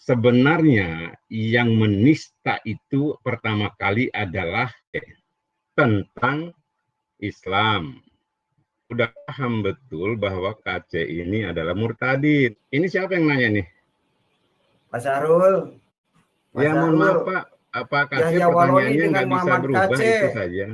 sebenarnya yang menista itu pertama kali adalah tentang Islam. Udah paham betul bahwa KC ini adalah murtadid. Ini siapa yang nanya nih? Pak Syahrul. Ya mohon maaf Pak, Pak KC pertanyaannya nggak bisa berubah itu saja.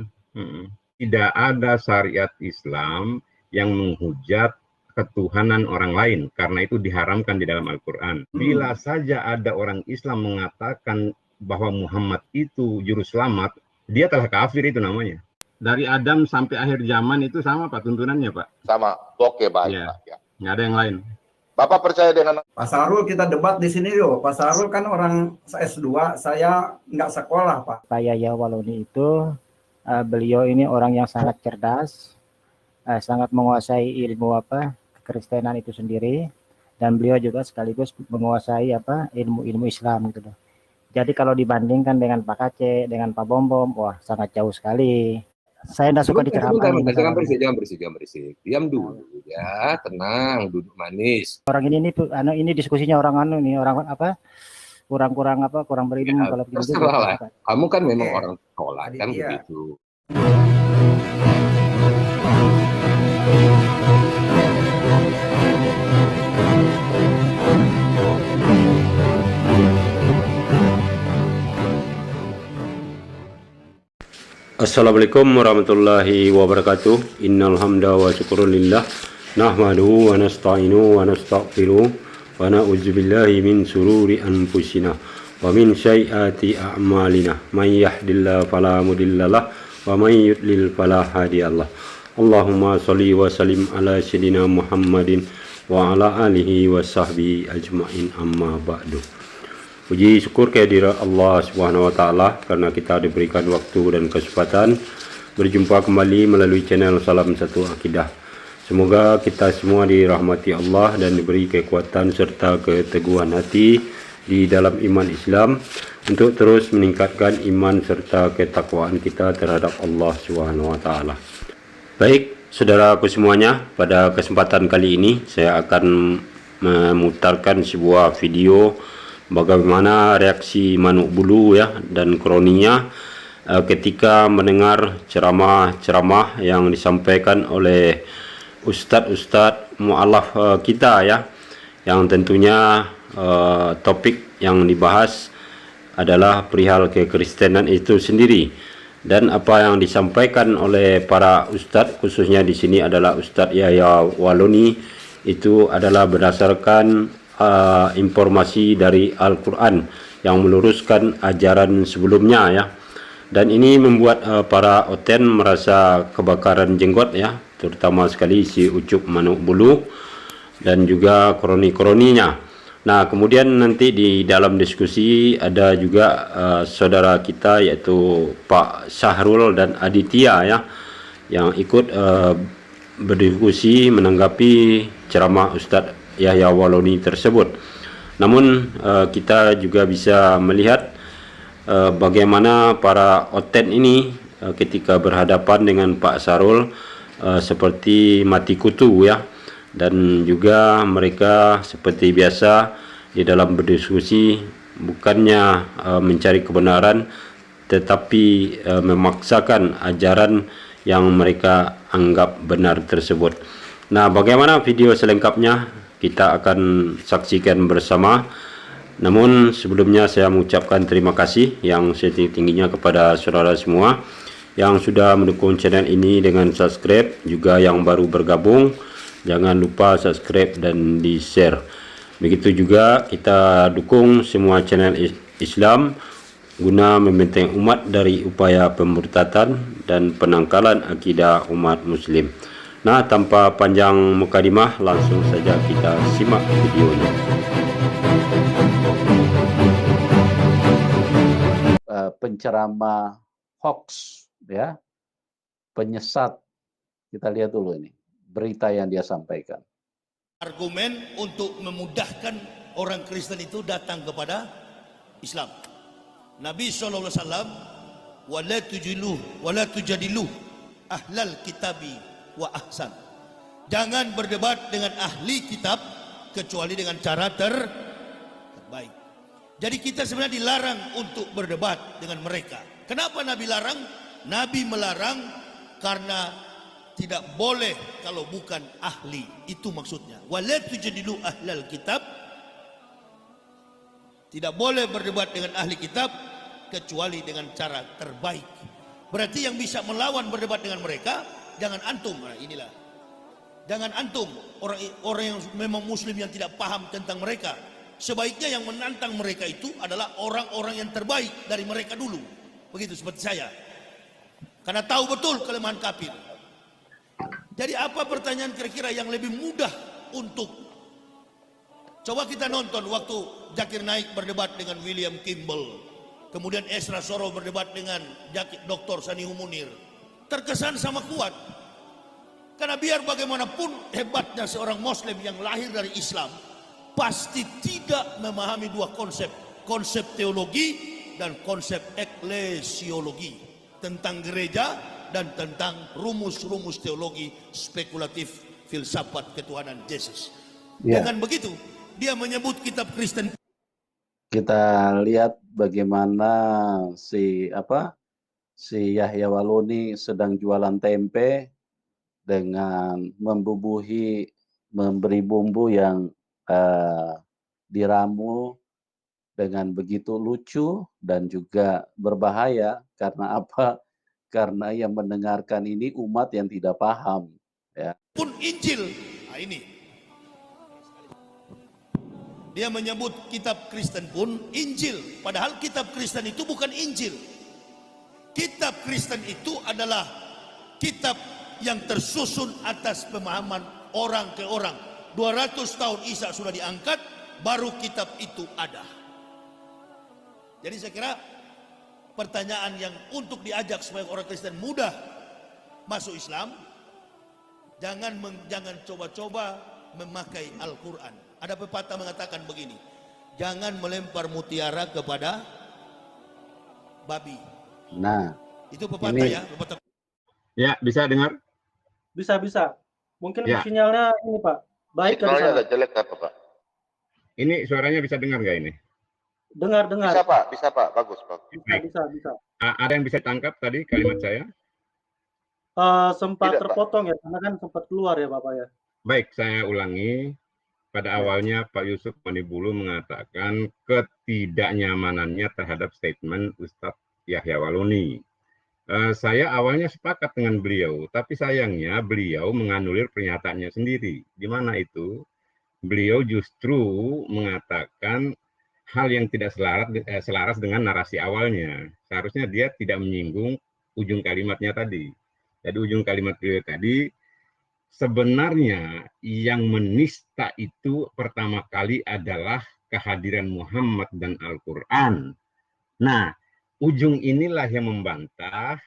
Tidak ada syariat Islam yang menghujat ketuhanan orang lain, karena itu diharamkan di dalam Al-Quran. Bila saja ada orang Islam mengatakan bahwa Muhammad itu juru selamat, dia telah kafir, itu namanya. Dari Adam sampai akhir zaman itu sama Pak tuntunannya Pak? Sama, oke baik ya. Pak. Ya. Nggak ada yang lain. Bapak percaya dengan Pak Syahrul, kita debat di sini yuk. Pak Syahrul kan orang S2, saya nggak sekolah Pak. Pak Yahya Waloni itu beliau ini orang yang sangat cerdas, sangat menguasai ilmu kekristenan itu sendiri, dan beliau juga sekaligus menguasai ilmu Islam gitu loh. Jadi kalau dibandingkan dengan Pak Kacé, dengan Pak Bombom, wah sangat jauh sekali. Saya tidak suka diceramakan. Jangan berisik. Diam dulu ya, tenang, duduk manis. Orang ini diskusinya orang kurang berilmu ya, kalau begitu. Kamu kan memang orang sekolah kan begitu. Assalamualaikum warahmatullahi wabarakatuh. Innal hamda wa syukrulillah nahmaduhu wa nasta'inu wa nastaghfiruh wa na'udzu billahi min sururi anfusina wa min sayyiati a'malina. May yahdihillahu fala mudhillalah wa may yudlil fala hadiyalah. Allahumma shalli wa sallim ala sayyidina Muhammadin wa ala alihi wa sahbihi ajmain, amma ba'du. Puji syukur kehadirat Allah Subhanahu wa taala karena kita diberikan waktu dan kesempatan berjumpa kembali melalui channel Salam Satu Akidah. Semoga kita semua dirahmati Allah dan diberi kekuatan serta keteguhan hati di dalam iman Islam untuk terus meningkatkan iman serta ketakwaan kita terhadap Allah Subhanahu wa taala. Baik, saudaraku semuanya, pada kesempatan kali ini saya akan memutarkan sebuah video bagaimana reaksi Manuk Bulu ya dan kroninya ketika mendengar ceramah-ceramah yang disampaikan oleh ustadz-ustadz mu'alaf kita ya, yang tentunya topik yang dibahas adalah perihal kekristenan itu sendiri, dan apa yang disampaikan oleh para ustadz khususnya di sini adalah Ustadz Yahya Waloni itu adalah berdasarkan informasi dari Al-Quran yang meluruskan ajaran sebelumnya ya, dan ini membuat para oten merasa kebakaran jenggot ya, terutama sekali si Ucup Manuk Bulu dan juga kroni-kroninya. Nah kemudian nanti di dalam diskusi ada juga saudara kita yaitu Pak Syahrul dan Aditya ya, yang ikut berdiskusi menanggapi ceramah Ustadz Yahya Waloni tersebut. Namun kita juga bisa melihat bagaimana para oten ini ketika berhadapan dengan Pak Syahrul seperti mati kutu ya, dan juga mereka seperti biasa di dalam berdiskusi bukannya mencari kebenaran tetapi memaksakan ajaran yang mereka anggap benar tersebut. Nah bagaimana video selengkapnya kita akan saksikan bersama. Namun sebelumnya saya mengucapkan terima kasih yang setinggi-tingginya kepada saudara semua yang sudah mendukung channel ini dengan subscribe, juga yang baru bergabung jangan lupa subscribe dan di share. Begitu juga kita dukung semua channel Islam guna membentengi umat dari upaya pemurtadan dan penangkalan akidah umat muslim. Nah, tanpa panjang mukadimah, langsung saja kita simak videonya. Penceramah hoax, ya, penyesat. Kita lihat dulu ini berita yang dia sampaikan. Argumen untuk memudahkan orang Kristen itu datang kepada Islam. Nabi SAW, wala tujadilu ahlal kitabi wa ahsan. Jangan berdebat dengan ahli kitab kecuali dengan cara terbaik. Jadi kita sebenarnya dilarang untuk berdebat dengan mereka. Kenapa Nabi larang? Nabi melarang karena tidak boleh kalau bukan ahli. Itu maksudnya. Wala tujadilu ahlal kitab. Tidak boleh berdebat dengan ahli kitab kecuali dengan cara terbaik. Berarti yang bisa melawan berdebat dengan mereka jangan antum. Nah, inilah. Jangan antum orang yang memang muslim yang tidak paham tentang mereka. Sebaiknya yang menantang mereka itu adalah orang-orang yang terbaik dari mereka dulu. Begitu seperti saya. Karena tahu betul kelemahan kafir. Jadi apa pertanyaan kira-kira yang lebih mudah untuk coba kita nonton waktu Zakir Naik berdebat dengan William Kimball. Kemudian Esra Soro berdebat dengan Dr. Sanihu Munir. Terkesan sama kuat. Karena biar bagaimanapun hebatnya seorang muslim yang lahir dari Islam, pasti tidak memahami dua konsep. Konsep teologi dan konsep eklesiologi. Tentang gereja dan tentang rumus-rumus teologi spekulatif filsafat ketuhanan Yesus. Ya. Dengan begitu, dia menyebut kitab Kristen. Kita lihat bagaimana si Yahya Waluni sedang jualan tempe dengan memberi bumbu yang diramu dengan begitu lucu dan juga berbahaya. Karena apa? Karena yang mendengarkan ini umat yang tidak paham. Ya. Pun Injil. Nah ini. Dia menyebut kitab Kristen pun Injil. Padahal kitab Kristen itu bukan Injil. Kitab Kristen itu adalah kitab yang tersusun atas pemahaman orang ke orang. 200 tahun Isa sudah diangkat, baru kitab itu ada. Jadi saya kira pertanyaan yang untuk diajak supaya orang Kristen mudah masuk Islam, jangan coba-coba memakai Al-Quran. Ada pepatah mengatakan begini, jangan melempar mutiara kepada babi. Nah, itu pepatah ini, ya. Pepatah. Ya, bisa dengar? Bisa. Mungkin Ya. sinyalnya ini Pak. Baik kan? Sinyalnya agak jelek apa Pak? Ini suaranya bisa dengar nggak ini? Dengar. Bisa Pak, bagus. Bisa. Ada yang bisa tangkap tadi kalimat saya? Sempat Tidak, terpotong ya, karena kan sempat keluar ya Bapak ya. Baik, saya ulangi. Pada awalnya Pak Yusuf Manibulu mengatakan ketidaknyamanannya terhadap statement Ustadz Yahya Waluni. Saya awalnya sepakat dengan beliau, tapi sayangnya beliau menganulir pernyataannya sendiri. Di mana itu? Beliau justru mengatakan hal yang tidak selaras dengan narasi awalnya. Seharusnya dia tidak menyinggung ujung kalimatnya tadi. Jadi ujung kalimat beliau tadi, sebenarnya yang menista itu pertama kali adalah kehadiran Muhammad dan Al-Quran. Nah, ujung inilah yang membantah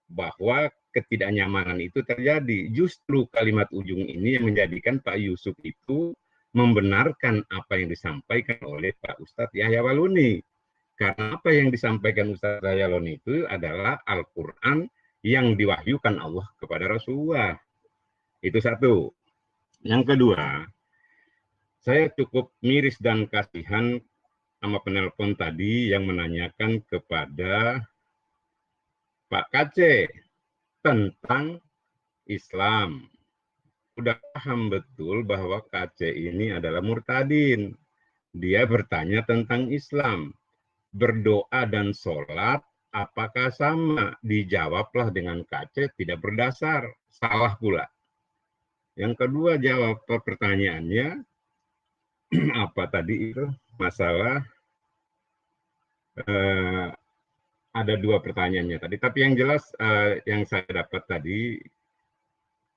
bahwa ketidaknyamanan itu terjadi. Justru kalimat ujung ini yang menjadikan Pak Yusuf itu membenarkan apa yang disampaikan oleh Pak Ustadz Yahya Waluni. Karena apa yang disampaikan Ustadz Yahya Waluni itu adalah Al-Quran yang diwahyukan Allah kepada Rasulullah. Itu satu. Yang kedua, saya cukup miris dan kasihan sama penelpon tadi yang menanyakan kepada Pak KC tentang Islam. Udah paham betul bahwa KC ini adalah murtadin. Dia bertanya tentang Islam. Berdoa dan sholat apakah sama? Dijawablah dengan KC tidak berdasar. Salah pula. Yang kedua, jawab pertanyaannya apa tadi itu masalah ada dua pertanyaannya tadi, tapi yang jelas yang saya dapat tadi,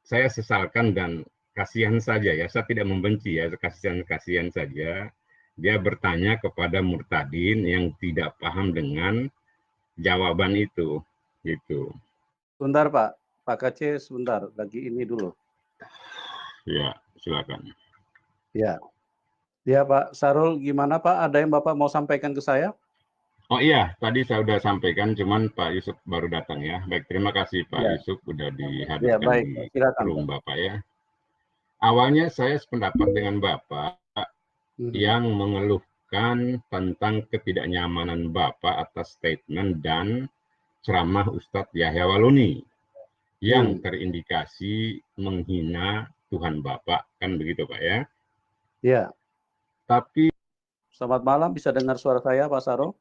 saya sesalkan dan kasihan saja ya, saya tidak membenci ya, kasihan saja. Dia bertanya kepada murtadin yang tidak paham dengan jawaban itu, gitu. sebentar Pak KC, sebentar, lagi ini dulu. Ya, silakan. Ya Pak Sarul, gimana Pak? Ada yang Bapak mau sampaikan ke saya? Oh iya, tadi saya sudah sampaikan, cuman Pak Yusuf baru datang ya. Baik, terima kasih Pak Yusuf sudah dihadirkan di room Bapak ya. Awalnya saya sependapat dengan Bapak yang mengeluhkan menanyakan tentang ketidaknyamanan Bapak atas statement dan ceramah Ustadz Yahya Waloni yang terindikasi menghina Tuhan Bapak, kan begitu Pak ya? Ya. Tapi Selamat malam, bisa dengar suara saya Pak Sarul?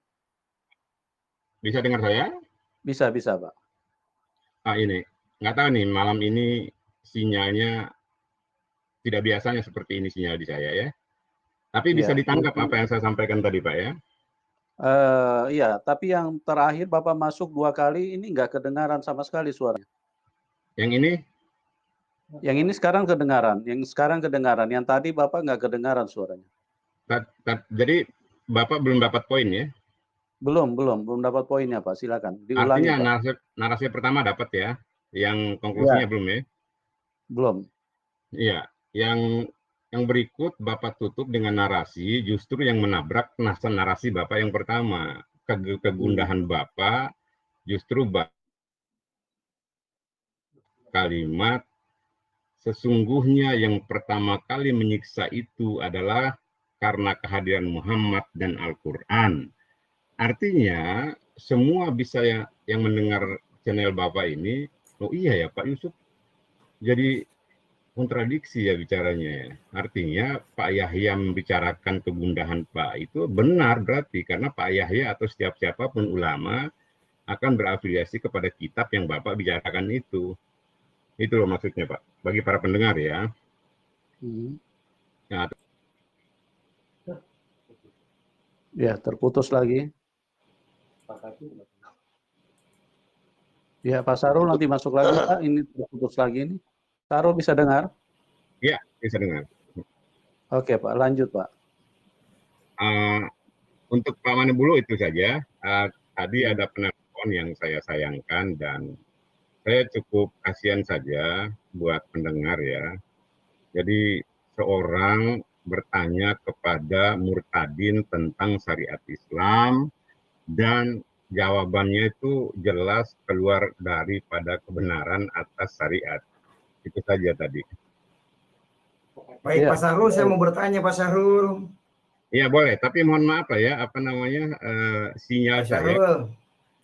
bisa dengar saya? Bisa Pak. Ini nggak tahu nih malam ini sinyalnya tidak biasanya seperti ini sinyal di saya ya. Tapi bisa ditangkap apa yang saya sampaikan tadi Pak ya? Iya, tapi yang terakhir Bapak masuk 2 kali ini nggak kedengaran sama sekali suaranya. Yang ini? Yang ini sekarang kedengaran, yang tadi Bapak nggak kedengaran suaranya. Jadi Bapak belum dapat poin ya? Belum dapat poinnya Pak, silakan diulangi. Artinya Pak. narasi pertama dapat ya, yang konklusinya belum ya? Belum. Iya, yang berikut Bapak tutup dengan narasi justru yang menabrak narasi Bapak yang pertama. Kegundahan Bapak justru kalimat sesungguhnya yang pertama kali menyiksa itu adalah karena kehadiran Muhammad dan Al-Quran. Artinya semua bisa yang mendengar channel Bapak ini, oh iya ya Pak Yusuf, jadi kontradiksi ya bicaranya ya. Artinya Pak Yahya membicarakan kegundahan Pak itu benar berarti karena Pak Yahya atau siapapun ulama akan berafiliasi kepada kitab yang Bapak bicarakan itu. Itu loh maksudnya Pak, bagi para pendengar ya. Nah, ya, terputus lagi. Ya, Pak Sarul nanti masuk lagi Pak, ini terputus lagi ini. Sarul bisa dengar? Ya, bisa dengar. Oke Pak, lanjut Pak. Untuk Pak Manebulu itu saja. Tadi ada penelpon yang saya sayangkan dan saya cukup kasihan saja buat pendengar ya. Jadi seorang bertanya kepada murtadin tentang syariat Islam dan jawabannya itu jelas keluar daripada kebenaran atas syariat. Itu saja tadi. Baik Pak Sahrul, saya mau bertanya Pak Sahrul. Iya boleh, tapi mohon maaf ya, apa namanya sinyal Pak saya. Sahrul,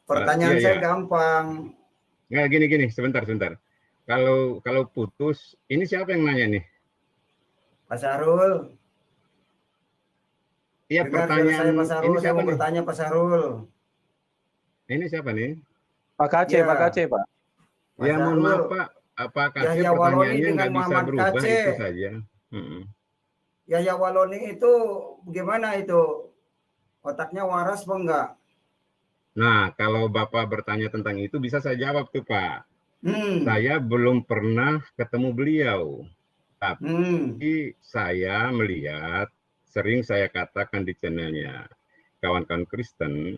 pertanyaan saya gampang. Nggak, gini, sebentar. Kalau putus, ini siapa yang nanya nih? Pak Sahrul. Iya, pertanyaan Pak Sahrul, ini siapa mau bertanya Pak Sahrul. Ini siapa nih? Pak Kace, ya. Pak Kace, Pak. Ya, mohon maaf Pak, apakah pertanyaannya nggak bisa berubah itu saja? Yahya Waloni itu bagaimana itu? Otaknya waras apa enggak? Nah, kalau Bapak bertanya tentang itu bisa saya jawab tuh Pak. Saya belum pernah ketemu beliau. Tapi saya melihat, sering saya katakan di channelnya kawan-kawan Kristen,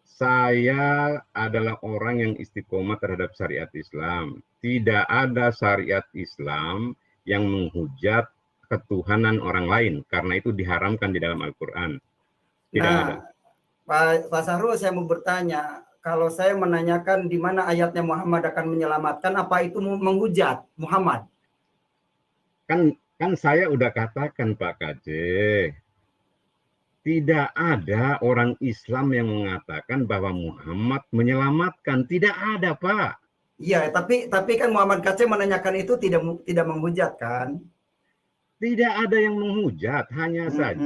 saya adalah orang yang istiqomah terhadap syariat Islam. Tidak ada syariat Islam yang menghujat ketuhanan orang lain, karena itu diharamkan di dalam Al-Quran. Tidak ada. Pak Sahrul, saya mau bertanya, kalau saya menanyakan di mana ayatnya Muhammad akan menyelamatkan, apa itu menghujat Muhammad? Kan saya udah katakan Pak Kace, tidak ada orang Islam yang mengatakan bahwa Muhammad menyelamatkan. Tidak ada Pak. Iya, tapi kan Muhammad Kace menanyakan itu tidak menghujat kan? Tidak ada yang menghujat, hanya saja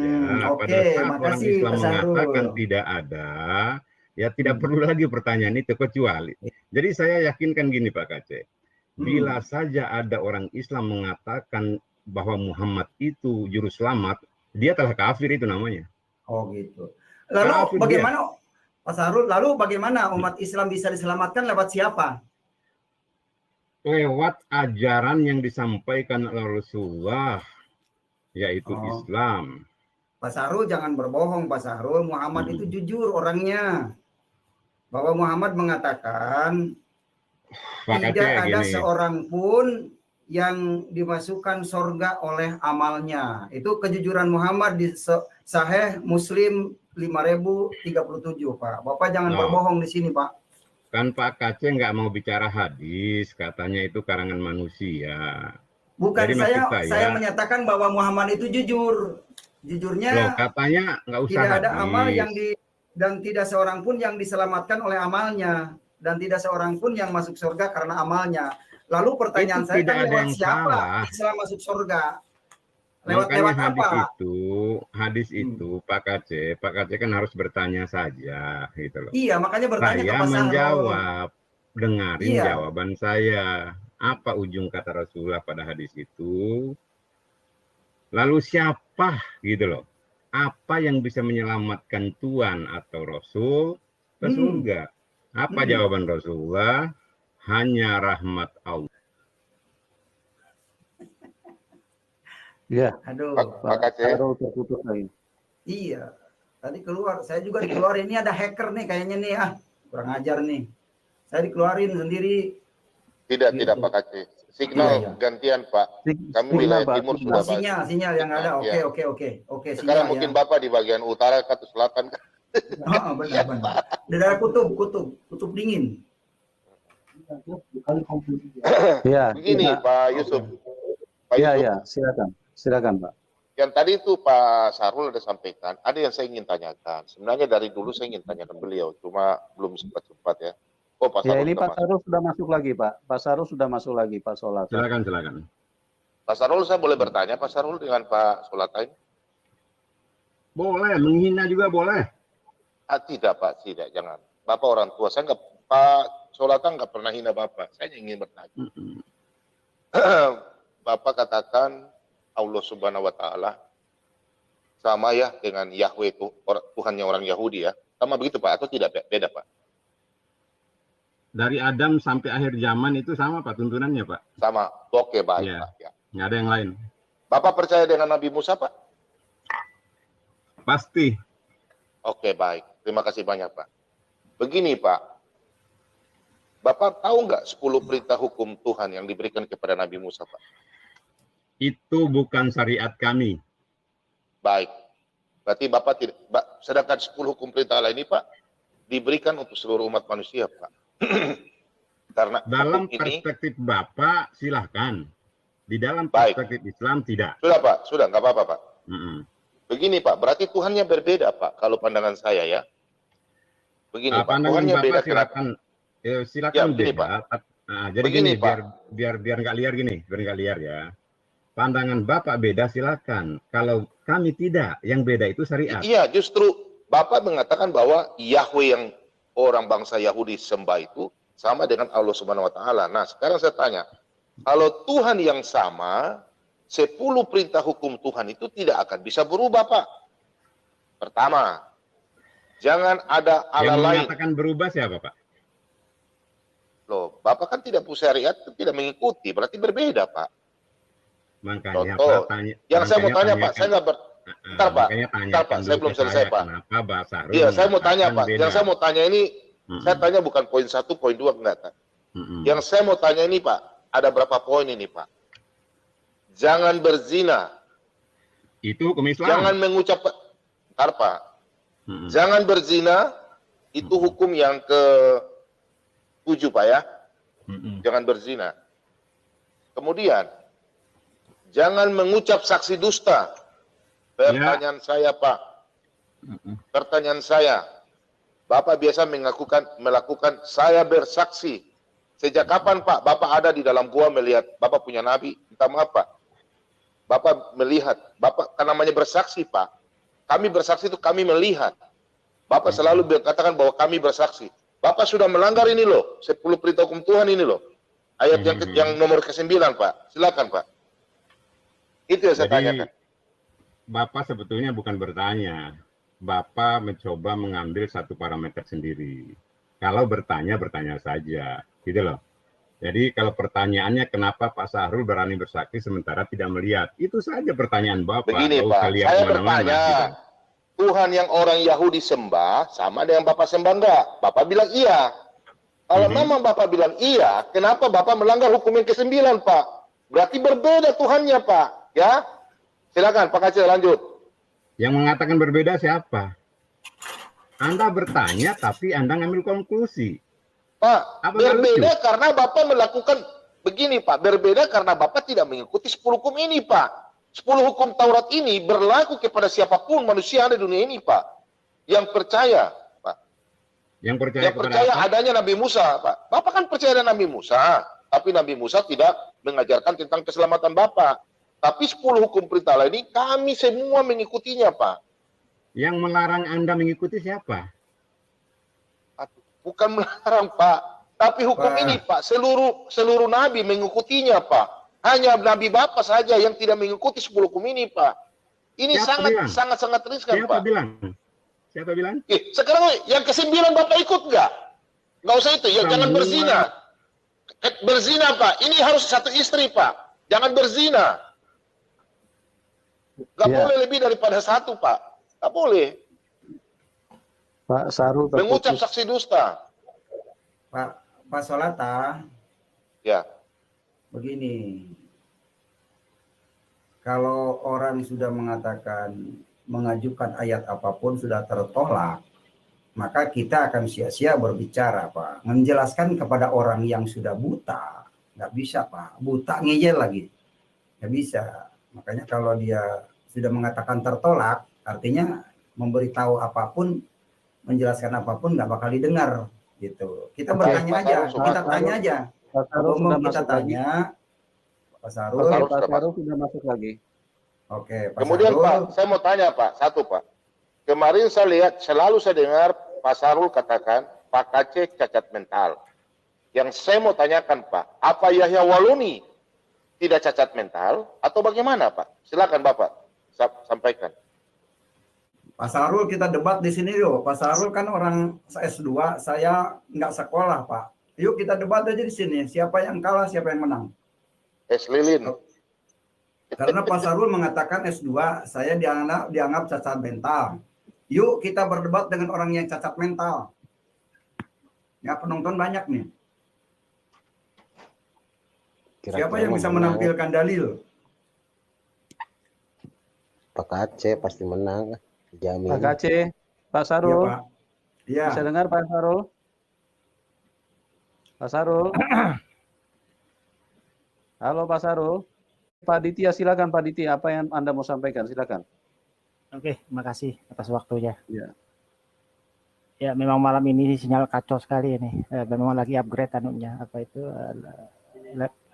pada saat orang Islam mengatakan tidak ada, ya tidak perlu lagi pertanyaan itu kecuali. Jadi saya yakinkan gini Pak Kace, bila saja ada orang Islam mengatakan bahwa Muhammad itu juru selamat, dia telah kafir itu namanya. Oh gitu. Lalu kafir bagaimana Pak Sahrul? Lalu bagaimana umat Islam bisa diselamatkan lewat siapa? Lewat ajaran yang disampaikan oleh Rasulullah, yaitu Islam. Pak Sahrul jangan berbohong Pak Sahrul, Muhammad itu jujur orangnya. Bahwa Muhammad mengatakan tidak ada seorang pun yang dimasukkan surga oleh amalnya. Itu kejujuran Muhammad di Sahih Muslim 5037 Pak. Bapak jangan berbohong di sini Pak. Kan Pak Kace nggak mau bicara hadis, katanya itu karangan manusia. Bukan, saya menyatakan bahwa Muhammad itu jujur. Jujurnya Loh, katanya nggak usah tidak ada hadis. amal yang dan tidak seorang pun yang diselamatkan oleh amalnya, dan tidak seorang pun yang masuk surga karena amalnya. Lalu pertanyaan Itu saya tidak kan ada lewat yang siapa salah. bisa masuk surga? Makanya Lewat apa? hadis itu Pak KC kan harus bertanya saja gitu loh. Iya, makanya bertanya ke Saya Pak Sahrul. menjawab, dengarin Iya. jawaban saya. Apa ujung kata Rasulullah pada hadis itu? Lalu siapa gitu loh? Apa yang bisa menyelamatkan Tuhan atau Rasul ke surga? Apa jawaban Rasulullah? Hanya rahmat Allah. Ya, Aduh, Pak KC. Sahrul terputus lagi. iya. Tadi keluar, saya juga dikeluarin. Ini ada hacker nih kayaknya nih, kurang ajar nih. Saya dikeluarin sendiri. Tidak, Gitu. tidak Pak KC. Signal Iya. gantian Pak. Kami Signal, wilayah Pak, timur signal. sudah bagus. Sinyal yang ada. Oke, Iya. oke. Sekarang Sinyal mungkin ya. Bapak di bagian utara atau selatan. Benar. Daerah kutub dingin. Ya, Begini ya. Pak Yusuf. Pak Ya, Yusuf, ya, silakan Pak. yang tadi itu Pak Sahrul ada sampaikan, ada yang saya ingin tanyakan. Sebenarnya dari dulu saya ingin tanyakan beliau, cuma belum sempat ya. Oh, Pak Ya, Sahrul ini sudah Pak masuk. Sahrul sudah masuk lagi, Pak. Pak Sahrul sudah masuk lagi, Pak Solata. Silakan. Pak Sahrul, saya boleh bertanya Pak Sahrul dengan Pak Solatain? Boleh, menghina juga boleh. Tidak Pak, tidak, jangan. Bapak orang tua, saya nggak, Pak Solata nggak pernah hina Bapak. Saya ingin bertanya. Bapak katakan Allah Subhanahu Wa Taala sama ya dengan Yahweh itu, Tuhannya orang Yahudi ya. Sama begitu Pak, atau tidak beda Pak? Dari Adam sampai akhir zaman itu sama Pak tuntunannya Pak. Sama. Oke, baik Iya. Pak. Ya. Nggak ada yang lain. Bapak percaya dengan Nabi Musa Pak? Pasti. Oke, baik. Terima kasih banyak Pak. Begini Pak, Bapak tahu nggak 10 perintah hukum Tuhan yang diberikan kepada Nabi Musa Pak? Itu bukan syariat kami. Baik. Berarti Bapak tidak, sedangkan 10 hukum perintah Allah ini Pak, diberikan untuk seluruh umat manusia Pak. Karena Dalam hukum ini, perspektif Bapak silahkan. Di dalam Baik. perspektif Islam tidak. sudah Pak, sudah, nggak apa-apa Pak. Mm-mm. Begini Pak, berarti Tuhannya berbeda Pak, kalau pandangan saya ya. Begini Pak, Pandangan Tuhannya Bapak beda kenapa? silakan Ya, begini, beda. Jadi Begini, gini, Pak. biar nggak liar gini, biar nggak liar ya. Pandangan Bapak beda silakan. Kalau kami tidak, yang beda itu syariat. Iya, justru Bapak mengatakan bahwa Yahweh yang orang bangsa Yahudi sembah itu sama dengan Allah Subhanahu Wa Taala. Nah, sekarang saya tanya, kalau Tuhan yang sama, 10 perintah hukum Tuhan itu tidak akan bisa berubah, Pak. Pertama, jangan ada Yang Allah lain. mengatakan berubah siapa Pak? Loh, Bapak kan tidak punya syariat, tidak mengikuti, berarti berbeda, Pak. Makanya Contoh, Pak tanya. yang saya mau tanya, Pak, tanyakan. saya nggak Ntar, Pak. Makanya Ntar, Pak, tanyakan saya dulu belum ke selesai, Pak. Kenapa Pak Sahrul Iya, saya mau tanya, mengatakan Pak. beda? Yang saya mau tanya ini, saya Mm-mm. tanya bukan poin 1, poin 2, enggak, Pak. Mm-mm. Yang saya mau tanya ini Pak, ada berapa poin ini Pak? Jangan berzina, Itu hukum Islam. jangan mengucap, ntar Pak, Mm-mm. jangan berzina, itu hukum yang ke-7 Pak ya, Mm-mm. jangan berzina. Kemudian, jangan mengucap saksi dusta. Pertanyaan saya Pak, Mm-mm. pertanyaan saya, Bapak biasa melakukan saya bersaksi. Sejak kapan Pak Bapak ada di dalam gua melihat Bapak punya nabi? Minta maaf Pak. Bapak melihat, Bapak kan namanya bersaksi Pak. Kami bersaksi itu kami melihat. Bapak selalu katakan bahwa kami bersaksi. Bapak sudah melanggar ini loh, 10 perintah hukum Tuhan ini loh. Ayat yang nomor ke-9 Pak. Silakan Pak. Itu yang saya tanyakan. Bapak sebetulnya bukan bertanya. Bapak mencoba mengambil satu parameter sendiri. Kalau bertanya, bertanya saja. Gitu loh. Jadi kalau pertanyaannya kenapa Pak Sahrul berani bersaksi sementara tidak melihat? Itu saja pertanyaan Bapak. Begini Nggak Pak, usah lihat saya kemana-mana, bertanya, gitu. Tuhan yang orang Yahudi sembah sama dengan Bapak sembah enggak? Bapak bilang iya. Kalau memang Bapak bilang iya, kenapa Bapak melanggar hukum yang ke-9 Pak? Berarti berbeda Tuhannya Pak. Ya, silakan Pak Kacil lanjut. Yang mengatakan berbeda siapa? Anda bertanya tapi Anda ngambil konklusi. Pak, Apa nggak berbeda lucu? karena Bapak melakukan begini Pak, berbeda karena Bapak tidak mengikuti 10 hukum ini Pak. 10 hukum Taurat ini berlaku kepada siapapun manusia yang ada di dunia ini, Pak. Yang percaya, Pak. Yang percaya apa? Adanya Nabi Musa, Pak. Bapak kan percaya ada Nabi Musa, tapi Nabi Musa tidak mengajarkan tentang keselamatan Bapak. Tapi 10 hukum perintah lain ini kami semua mengikutinya, Pak. Yang melarang Anda mengikuti siapa? Bukan melarang, Pak. Tapi hukum ini, Pak, seluruh nabi mengikutinya, Pak. Hanya Nabi Bapak saja yang tidak mengikuti 10 hukum ini, Pak. Ini sangat riskan, Pak. Siapa bilang? Sekarang yang ke-9 Bapak ikut nggak? Nggak usah itu, ya jangan berzina. Berzina, Pak. Ini harus satu istri, Pak. Jangan berzina. Nggak boleh lebih daripada satu, Pak. Nggak boleh. Pak Sarul mengucap saksi dusta. Pak Solata. Ya. Begini, kalau orang sudah mengatakan mengajukan ayat apapun sudah tertolak, maka kita akan sia-sia berbicara, Pak. Menjelaskan kepada orang yang sudah buta, nggak bisa, Pak. Buta ngeyel lagi, nggak bisa. Makanya kalau dia sudah mengatakan tertolak, artinya memberitahu apapun, menjelaskan apapun nggak bakal didengar, gitu. Kita bertanya aja, kita tanya aja. Pak Sarul sudah kita tanya, Pak Sarul sudah masuk lagi. Oke, Pak Kemudian Sarul. Pak, saya mau tanya Pak, satu Pak. Kemarin saya lihat, selalu saya dengar Pak Sarul katakan, Pak Aceh cacat mental. Yang saya mau tanyakan Pak, apa Yahya Waluni tidak cacat mental atau bagaimana Pak? Silakan Bapak sampaikan. Pak Sarul kita debat di sini yuk. Pak Sarul kan orang S2, saya nggak sekolah Pak. Yuk kita debat aja di sini. Siapa yang kalah, siapa yang menang. Es lilin. Karena Pak Sarul mengatakan S2, saya dianggap cacat mental. Yuk kita berdebat dengan orang yang cacat mental. Ya penonton banyak nih. Siapa yang bisa menampilkan dalil? Pak Aceh pasti menang. Jamin. Pak Aceh, Pak Sarul. Iya, Pak. Ya. Bisa dengar Pak Sarul? Pak Sarul. Halo Pak Sarul. Pak Ditya silakan Pak Ditya, apa yang Anda mau sampaikan? Silakan. Oke, terima kasih atas waktunya. Ya. Ya, memang malam ini sinyal kacau sekali ini. Memang lagi upgrade anunya, apa itu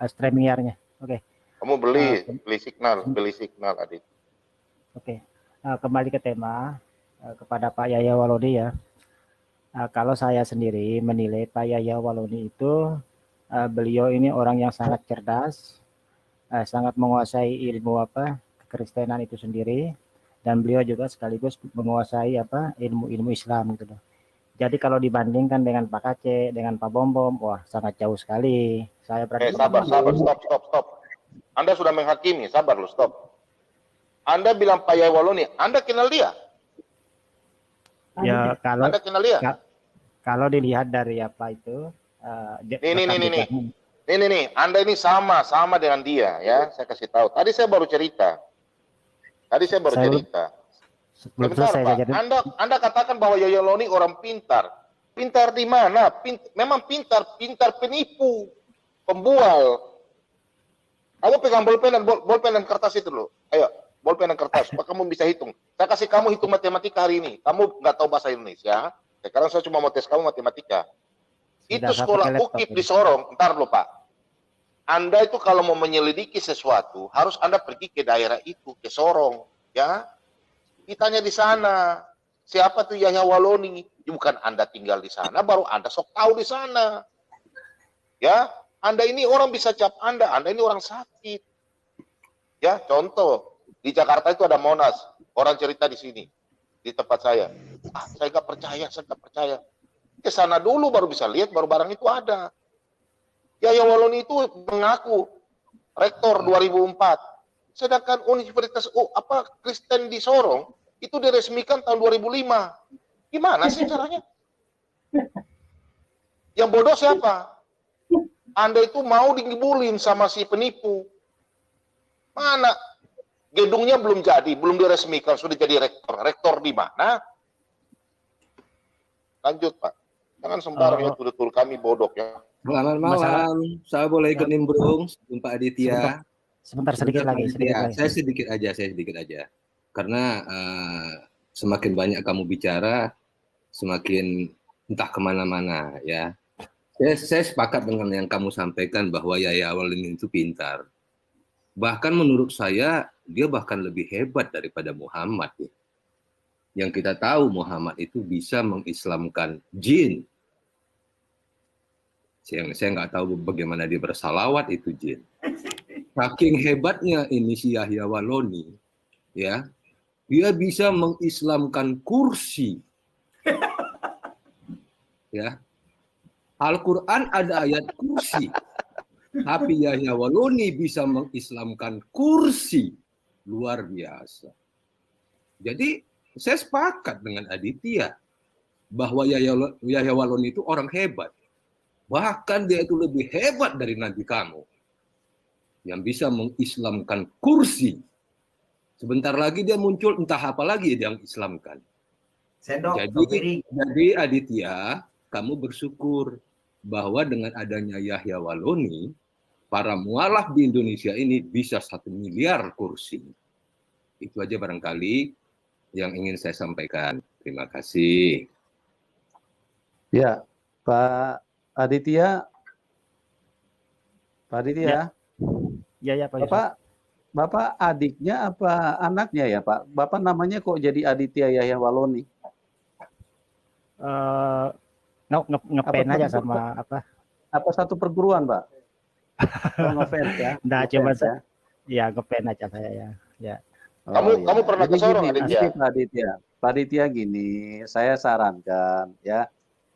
streaming-nya. Oke. Kamu beli signal adik. Oke. Kembali ke tema kepada Pak Yahya Waluni ya. Kalau saya sendiri menilai Pak Yahya Waluni itu beliau ini orang yang sangat cerdas, sangat menguasai ilmu kekristenan itu sendiri, dan beliau juga sekaligus menguasai ilmu Islam gitu loh. Jadi kalau dibandingkan dengan Pak Aceh, dengan Pak Bombom, wah sangat jauh sekali. Saya sabar, stop. Anda sudah menghakimi, sabar lu, stop. Anda bilang Pak Yahya Waluni, Anda kenal dia? Ya kalau Anda kenal dia? Kalau dilihat dari apa itu, Nih, Anda ini sama dengan dia ya. Saya kasih tahu. Tadi saya baru cerita. Sebentar, Pak. Anda katakan bahwa Yahya Waluni orang pintar. Pintar di mana? Memang pintar penipu, pembual. Kamu pegang bolpen dan kertas itu loh. Ayo, bolpen dan kertas. Supaya kamu bisa hitung. Saya kasih kamu hitung matematika hari ini. Kamu nggak tahu bahasa Indonesia. Sekarang saya cuma mau tes kamu matematika. Itu sekolah UKIP di Sorong. Ntar loh Pak. Anda itu kalau mau menyelidiki sesuatu, harus Anda pergi ke daerah itu, ke Sorong. Ya, ditanya di sana. Siapa tuh Yahya Waluni? Bukan Anda tinggal di sana, baru Anda sok tahu di sana. Ya, Anda ini orang bisa cap Anda ini orang sakit. Ya, contoh. Di Jakarta itu ada Monas. Orang cerita di sini. Di tempat saya. Saya nggak percaya. Ke sana dulu baru bisa lihat, baru barang itu ada. Yahya Waluni itu mengaku rektor 2004. Sedangkan Universitas Kristen di Sorong itu diresmikan tahun 2005. Gimana sih caranya? Yang bodoh siapa? Anda itu mau dibulin sama si penipu. Mana? Gedungnya belum jadi, belum diresmikan, sudah jadi rektor. Rektor di mana? Lanjut, Pak. Jangan sembarang ya, betul kami bodoh ya. Selamat malam. Saya boleh ikut nimbrung, Pak Aditya. Sebentar, sedikit lagi. Saya sedikit aja. Karena semakin banyak kamu bicara, semakin entah kemana-mana ya. Saya sepakat dengan yang kamu sampaikan bahwa Yahya Al-Walini itu pintar. Bahkan menurut saya dia bahkan lebih hebat daripada Muhammad. Ya. Yang kita tahu Muhammad itu bisa mengislamkan jin. Saya nggak tahu bagaimana dia bersalawat itu jin. Saking hebatnya ini si Yahya Al-Walini, ya, dia bisa mengislamkan kursi. Ya, Al-Quran ada ayat kursi, tapi Yahya Al-Walini bisa mengislamkan kursi, luar biasa. Jadi saya sepakat dengan Aditya bahwa Yahya Al-Walini itu orang hebat. Bahkan dia itu lebih hebat dari Nabi kamu yang bisa mengislamkan kursi. Sebentar lagi dia muncul, entah apa lagi yang islamkan. Jadi Aditya, kamu bersyukur bahwa dengan adanya Yahya Al-Walini, para mualaf di Indonesia ini bisa 1 miliar kursi. Itu aja barangkali yang ingin saya sampaikan. Terima kasih. Ya, Pak Aditya. Pak Aditya. Ya, Pak. Bapak adiknya apa anaknya ya, Pak? Bapak namanya kok jadi Aditya Yahya Al-Walini? Ngepen aja sama apa? Apa satu perguruan, Pak? Ngefans ya? Nah, coba saya. Ya, ngepen aja saya ya. Ya. Kamu pernah ke Sorong, Aditya? Pak Aditya gini, saya sarankan ya.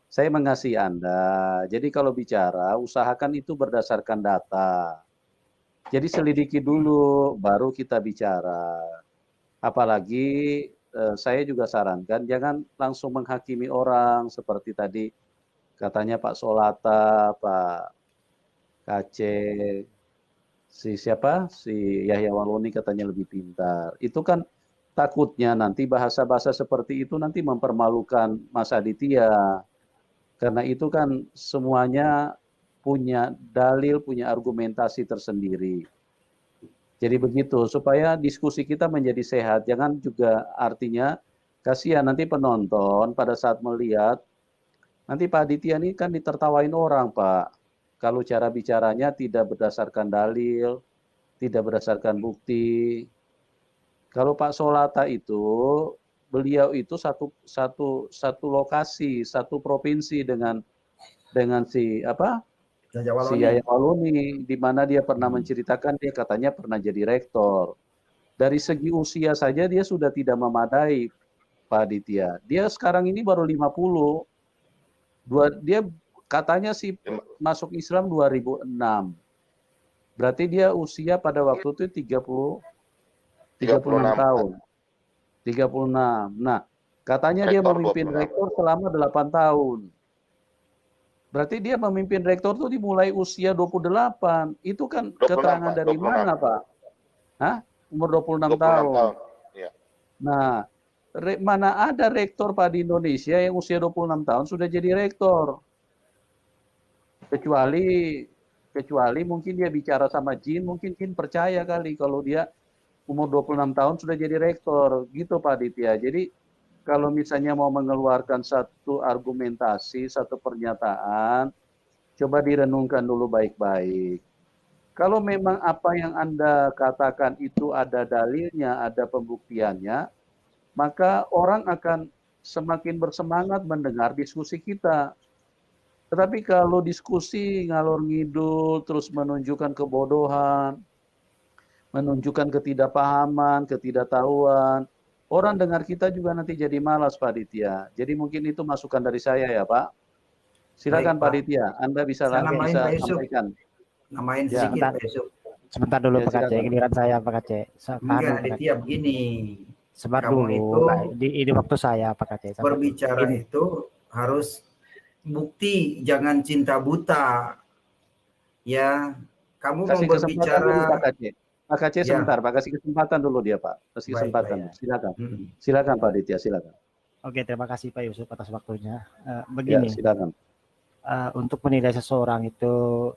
Saya mengasihi Anda. Jadi kalau bicara, usahakan itu berdasarkan data. Jadi selidiki dulu, baru kita bicara. Apalagi saya juga sarankan, jangan langsung menghakimi orang seperti tadi katanya Pak Solata, Pak Kaceh, si Yahya Al-Walini katanya lebih pintar. Itu kan takutnya nanti bahasa-bahasa seperti itu nanti mempermalukan Mas Aditya. Karena itu kan semuanya punya dalil, punya argumentasi tersendiri. Jadi begitu, supaya diskusi kita menjadi sehat. Jangan juga artinya, kasihan nanti penonton pada saat melihat, nanti Pak Aditya ini kan ditertawain orang, Pak. Kalau cara bicaranya tidak berdasarkan dalil, tidak berdasarkan bukti. Kalau Pak Solata itu, beliau itu satu lokasi, satu provinsi dengan si Yahya Al-Walini, di mana dia pernah menceritakan dia katanya pernah jadi rektor. Dari segi usia saja dia sudah tidak memadai, Pak Aditya. Dia sekarang ini baru 50. Dia katanya sih masuk Islam 2006. Berarti dia usia pada waktu itu 36 tahun. 36. Nah, katanya dia memimpin rektor selama 8 tahun. Berarti dia memimpin rektor itu dimulai usia 28. Itu kan 26, keterangan dari 26. mana, Pak? Hah? Umur 26 tahun. Ya. Nah, mana ada rektor Pak di Indonesia yang usia 26 tahun sudah jadi rektor? Kecuali mungkin dia bicara sama jin, mungkin jin percaya kali kalau dia umur 26 tahun sudah jadi rektor. Gitu Pak Aditya. Jadi kalau misalnya mau mengeluarkan satu argumentasi, satu pernyataan, coba direnungkan dulu baik-baik. Kalau memang apa yang Anda katakan itu ada dalilnya, ada pembuktiannya, maka orang akan semakin bersemangat mendengar diskusi kita. Tetapi kalau diskusi ngalor ngidul, terus menunjukkan kebodohan, menunjukkan ketidakpahaman, ketidaktahuan, orang dengar kita juga nanti jadi malas, Pak Aditya. Jadi mungkin itu masukan dari saya ya, Pak. Silakan Pak Aditya, Anda bisa sampaikan. Namain sedikit Pak Yusuf. Sebentar dulu Pak Kaceh, giliran saya Pak Kaceh. Enggak, Aditya begini. Sebentar dulu, di waktu saya Pak Kaceh. Berbicara itu harus bukti, jangan cinta buta. Ya, kamu mau berbicara. Pak Kaceh sebentar, Pak kasih kesempatan dulu dia Pak. Kasih kesempatan. Silakan. Silakan Pak Aditya, silakan. Oke, terima kasih Pak Yusuf atas waktunya. Begini. Ya, silakan. Untuk menilai seseorang itu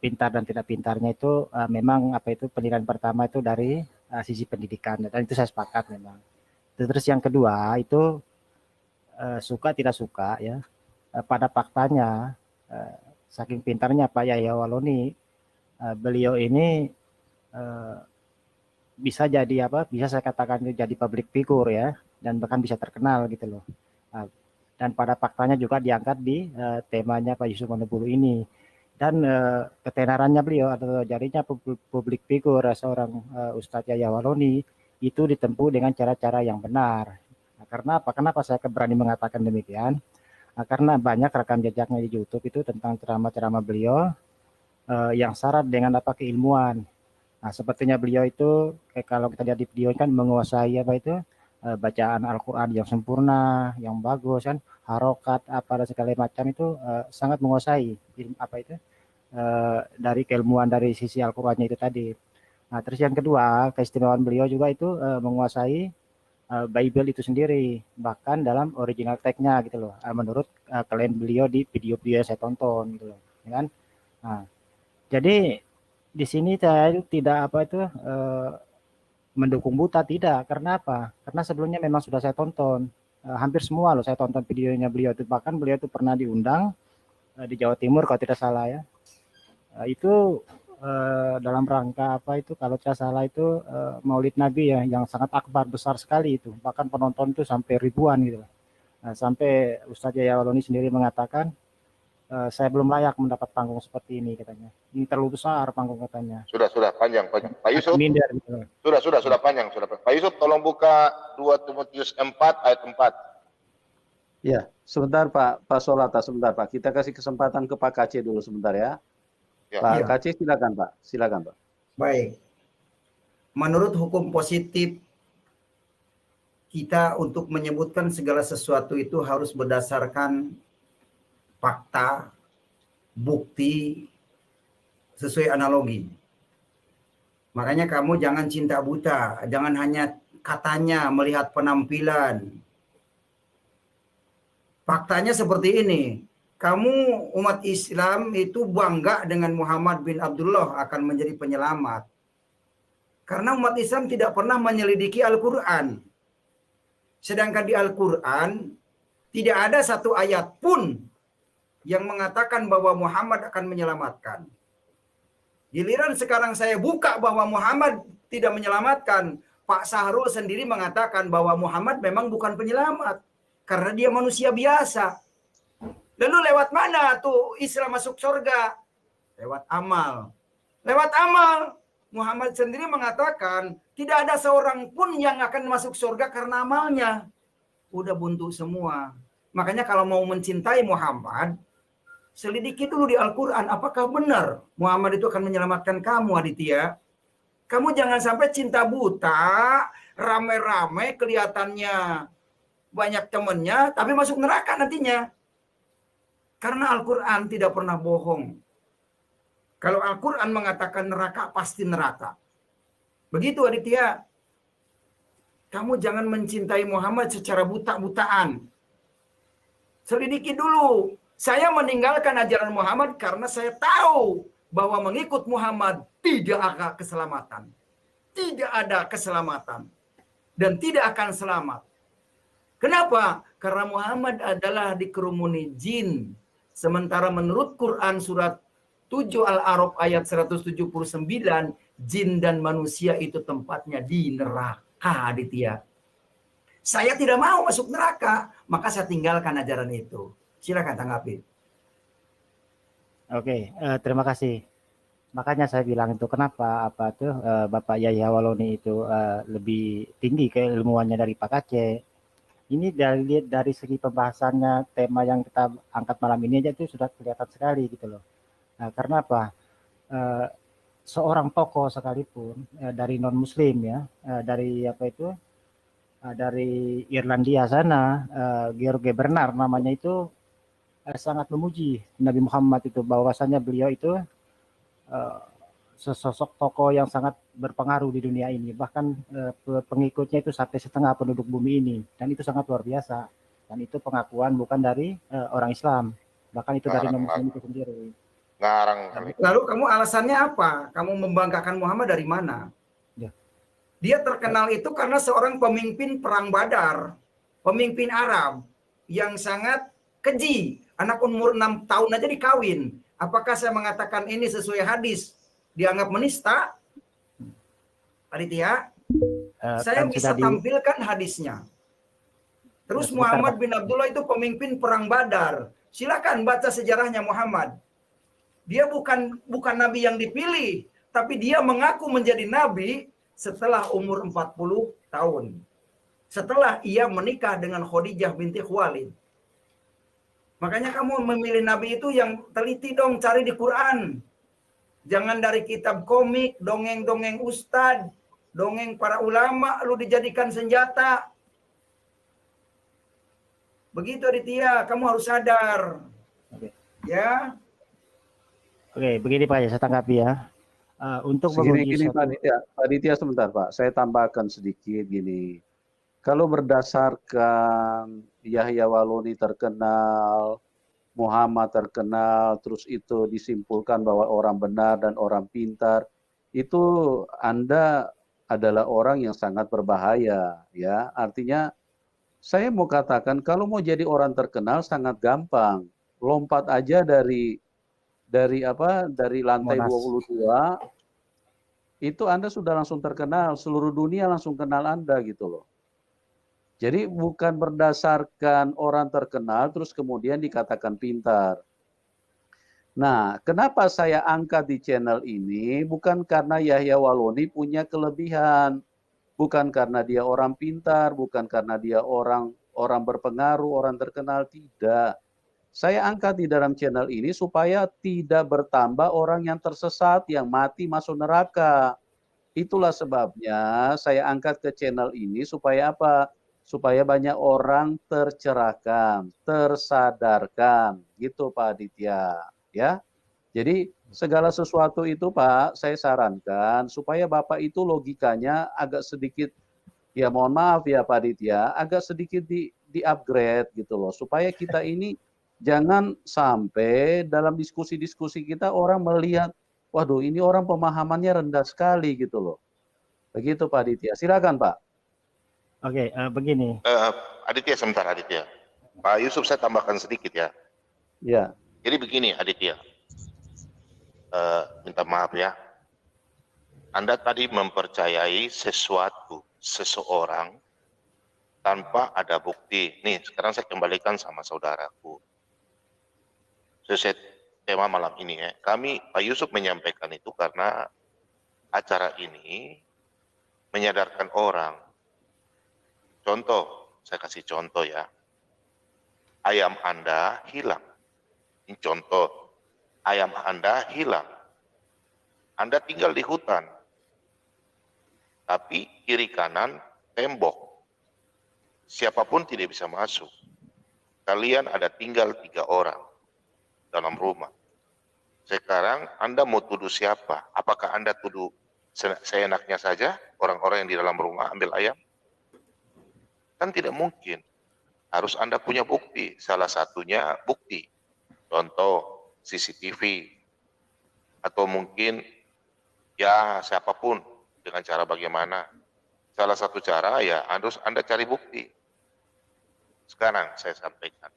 pintar dan tidak pintarnya itu memang apa itu penilaian pertama itu dari sisi pendidikan, dan itu saya sepakat memang. Terus yang kedua itu suka tidak suka ya, pada faktanya saking pintarnya Pak Yahya Waloni, beliau ini bisa jadi apa, bisa saya katakan jadi public figure ya, dan bahkan bisa terkenal gitu loh. Dan pada faktanya juga diangkat di temanya Pak Yusuf Manubulu ini. Dan ketenarannya beliau atau jadinya public figure seorang Ustadz Yahya Waloni itu ditempuh dengan cara-cara yang benar. Nah, karena apa? Kenapa saya berani mengatakan demikian? Nah, karena banyak rekam jejaknya di YouTube itu tentang ceramah-ceramah beliau yang syarat dengan apa keilmuan. Nah, sepertinya beliau itu kalau kita lihat di video kan menguasai apa itu bacaan Al-Quran yang sempurna, yang bagus kan, harokat apa dan segala macam itu sangat menguasai apa itu dari keilmuan dari sisi Al-Qurannya itu tadi. Nah, terus yang kedua keistimewaan beliau juga itu menguasai Bible itu sendiri, bahkan dalam original text-nya gitu loh, menurut klaim beliau di video-video yang saya tonton gitu loh, ya kan. Nah, jadi di sini saya tidak apa itu mendukung buta, tidak. Karena apa? Karena sebelumnya memang sudah saya tonton hampir semua loh, saya tonton videonya beliau itu, bahkan beliau itu pernah diundang di Jawa Timur kalau tidak salah ya, itu dalam rangka apa itu kalau tidak salah itu Maulid Nabi ya, yang sangat akbar, besar sekali itu, bahkan penonton itu sampai ribuan gitu. Nah, sampai Ustadz Yahya Waloni sendiri mengatakan saya belum layak mendapat panggung seperti ini katanya. Ini terlalu besar panggung katanya. Sudah panjang. Pak Yusuf. Minder, gitu. Sudah panjang. Pak Yusuf tolong buka 2 Timotius 4 ayat 4. Ya, sebentar Pak Solata, sebentar Pak. Kita kasih kesempatan ke Pak Kace dulu sebentar ya. Pak Kace silakan Pak. Silakan Pak. Baik. Menurut hukum positif kita untuk menyebutkan segala sesuatu itu harus berdasarkan fakta, bukti, sesuai analogi. Makanya kamu jangan cinta buta, jangan hanya katanya melihat penampilan. Faktanya seperti ini, kamu umat Islam itu bangga dengan Muhammad bin Abdullah akan menjadi penyelamat. Karena umat Islam tidak pernah menyelidiki Al-Quran. Sedangkan di Al-Quran tidak ada satu ayat pun yang mengatakan bahwa Muhammad akan menyelamatkan. Giliran sekarang saya buka bahwa Muhammad tidak menyelamatkan, Pak Sahrul sendiri mengatakan bahwa Muhammad memang bukan penyelamat, karena dia manusia biasa. Lalu lewat mana tuh Islam masuk surga? Lewat amal. Lewat amal. Muhammad sendiri mengatakan, tidak ada seorang pun yang akan masuk surga karena amalnya. Udah buntu semua. Makanya kalau mau mencintai Muhammad, selidiki dulu di Al-Quran, apakah benar Muhammad itu akan menyelamatkan kamu, Aditya? Kamu jangan sampai cinta buta, rame-rame kelihatannya banyak temennya, tapi masuk neraka nantinya. Karena Al-Quran tidak pernah bohong. Kalau Al-Quran mengatakan neraka, pasti neraka. Begitu Aditya. Kamu jangan mencintai Muhammad secara buta-butaan. Selidiki dulu. Saya meninggalkan ajaran Muhammad karena saya tahu bahwa mengikut Muhammad tidak ada keselamatan. Tidak ada keselamatan. Dan tidak akan selamat. Kenapa? Karena Muhammad adalah dikerumuni jin. Sementara menurut Quran surat 7 Al-A'raf ayat 179, jin dan manusia itu tempatnya di neraka, Aditya. Saya tidak mau masuk neraka, maka saya tinggalkan ajaran itu. Silakan tanggapi. Oke, terima kasih. Makanya saya bilang itu kenapa apa tuh Bapak Yahya Waloni itu lebih tinggi keilmuannya dari Pak Aceh. Ini dari segi pembahasannya tema yang kita angkat malam ini aja itu sudah kelihatan sekali gitu loh. Nah, karena apa? Seorang tokoh sekalipun dari non Muslim ya, dari apa itu? Dari Irlandia sana, George Bernard namanya itu. Sangat memuji Nabi Muhammad itu, bahwasanya beliau itu sesosok tokoh yang sangat berpengaruh di dunia ini, bahkan pengikutnya itu sampai setengah penduduk bumi ini, dan itu sangat luar biasa, dan itu pengakuan bukan dari orang Islam, bahkan itu dari non-Muslim itu sendiri. Ngarang kali. Lalu kamu alasannya apa? Kamu membanggakan Muhammad dari mana? Ya. Dia terkenal itu karena seorang pemimpin perang Badar, pemimpin Arab yang sangat keji. Anak umur 6 tahun aja dikawin. Apakah saya mengatakan ini sesuai hadis? Dianggap menista? Aditya? Saya Kan bisa sudah tampilkan hadisnya. Terus Ya, sebentar, Muhammad Pak. bin Abdullah itu pemimpin perang Badar. Silakan baca sejarahnya Muhammad. Dia bukan nabi yang dipilih, tapi dia mengaku menjadi nabi setelah umur 40 tahun. Setelah ia menikah dengan Khadijah binti Khuwailid. Makanya kamu memilih nabi itu yang teliti dong, cari di Quran. Jangan dari kitab komik, dongeng-dongeng ustadz, dongeng para ulama, lu dijadikan senjata. Begitu Aditya, kamu harus sadar. Oke. Ya. Oke, begini Pak ya, saya tanggapi ya. Untuk Gini menguji Pak Ditya sebentar Pak, saya tambahkan sedikit gini. Kalau berdasarkan Yahya Waloni terkenal, Muhammad terkenal, terus itu disimpulkan bahwa orang benar dan orang pintar, itu Anda adalah orang yang sangat berbahaya, ya. Artinya saya mau katakan kalau mau jadi orang terkenal sangat gampang. Lompat aja dari lantai Monas. 22 itu Anda sudah langsung terkenal, seluruh dunia langsung kenal Anda gitu loh. Jadi bukan berdasarkan orang terkenal terus kemudian dikatakan pintar. Nah, kenapa saya angkat di channel ini bukan karena Yahya Waloni punya kelebihan. Bukan karena dia orang pintar, bukan karena dia orang berpengaruh, orang terkenal, tidak. Saya angkat di dalam channel ini supaya tidak bertambah orang yang tersesat, yang mati masuk neraka. Itulah sebabnya saya angkat ke channel ini supaya apa? Supaya banyak orang tercerahkan, tersadarkan, gitu Pak Aditya, ya. Jadi segala sesuatu itu Pak, saya sarankan supaya Bapak itu logikanya agak sedikit, ya mohon maaf ya Pak Ditya, agak sedikit di-upgrade gitu loh. Supaya kita ini jangan sampai dalam diskusi-diskusi kita orang melihat, waduh ini orang pemahamannya rendah sekali gitu loh. Begitu Pak Ditya, silakan Pak. Oke, begini. Aditya sebentar Aditya. Pak Yusuf saya tambahkan sedikit ya. Ya. Jadi begini Aditya. Minta maaf ya. Anda tadi mempercayai sesuatu, seseorang tanpa ada bukti. Nih, sekarang saya kembalikan sama saudaraku. Sesuai tema malam ini ya. Pak Yusuf menyampaikan itu karena acara ini menyadarkan orang. Contoh, saya kasih contoh ya. Ayam Anda hilang. Ini contoh. Ayam Anda hilang. Anda tinggal di hutan. Tapi kiri kanan tembok. Siapapun tidak bisa masuk. Kalian ada tinggal 3 orang dalam rumah. Sekarang Anda mau tuduh siapa? Apakah Anda tuduh seenaknya saja orang-orang yang di dalam rumah ambil ayam? Kan tidak mungkin. Harus Anda punya bukti. Salah satunya bukti. Contoh CCTV atau mungkin ya siapapun dengan cara bagaimana. Salah satu cara ya harus Anda cari bukti. Sekarang saya sampaikan.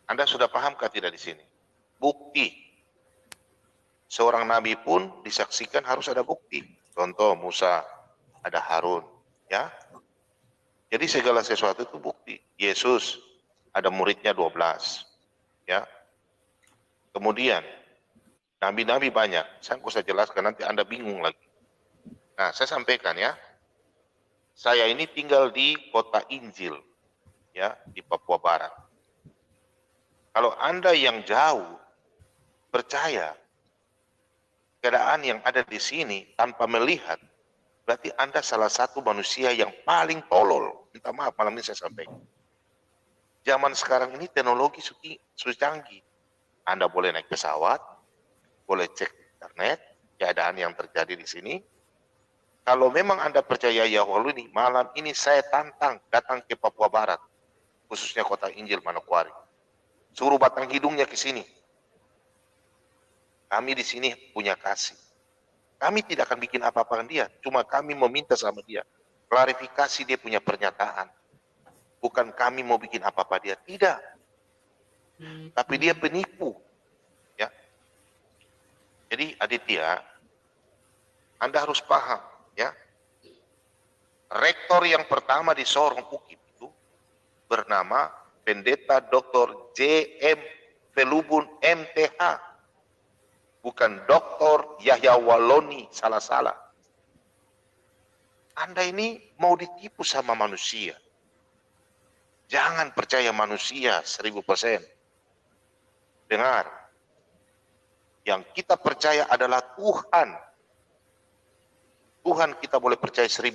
Anda sudah pahamkah tidak di sini? Bukti. Seorang nabi pun disaksikan harus ada bukti. Contoh Musa, ada Harun, ya. Jadi segala sesuatu itu bukti. Yesus ada muridnya 12, ya. Kemudian, nabi-nabi banyak. Saya nggak usah jelaskan, nanti Anda bingung lagi. Nah, saya sampaikan ya. Saya ini tinggal di kota Injil, ya, di Papua Barat. Kalau Anda yang jauh percaya keadaan yang ada di sini tanpa melihat, berarti Anda salah satu manusia yang paling tolol. Minta maaf, malam ini saya sampaikan. Zaman sekarang ini teknologi sudah canggih. Anda boleh naik pesawat, boleh cek internet, keadaan yang terjadi di sini. Kalau memang Anda percaya Yahweh ini, malam ini saya tantang datang ke Papua Barat, khususnya kota Injil Manokwari. Suruh batang hidungnya ke sini. Kami di sini punya kasih. Kami tidak akan bikin apa-apa dengan dia. Cuma kami meminta sama dia. Klarifikasi dia punya pernyataan. Bukan kami mau bikin apa-apa dia. Tidak. Tapi dia penipu. Ya. Jadi Aditya, Anda harus paham. Ya. Rektor yang pertama di Sorong UKIP itu bernama Pendeta Dr. J.M. Felubun MTH. Bukan Dr. Yahya Waloni salah-salah. Anda ini mau ditipu sama manusia. Jangan percaya manusia 1000%. Dengar. Yang kita percaya adalah Tuhan. Tuhan kita boleh percaya 1000%.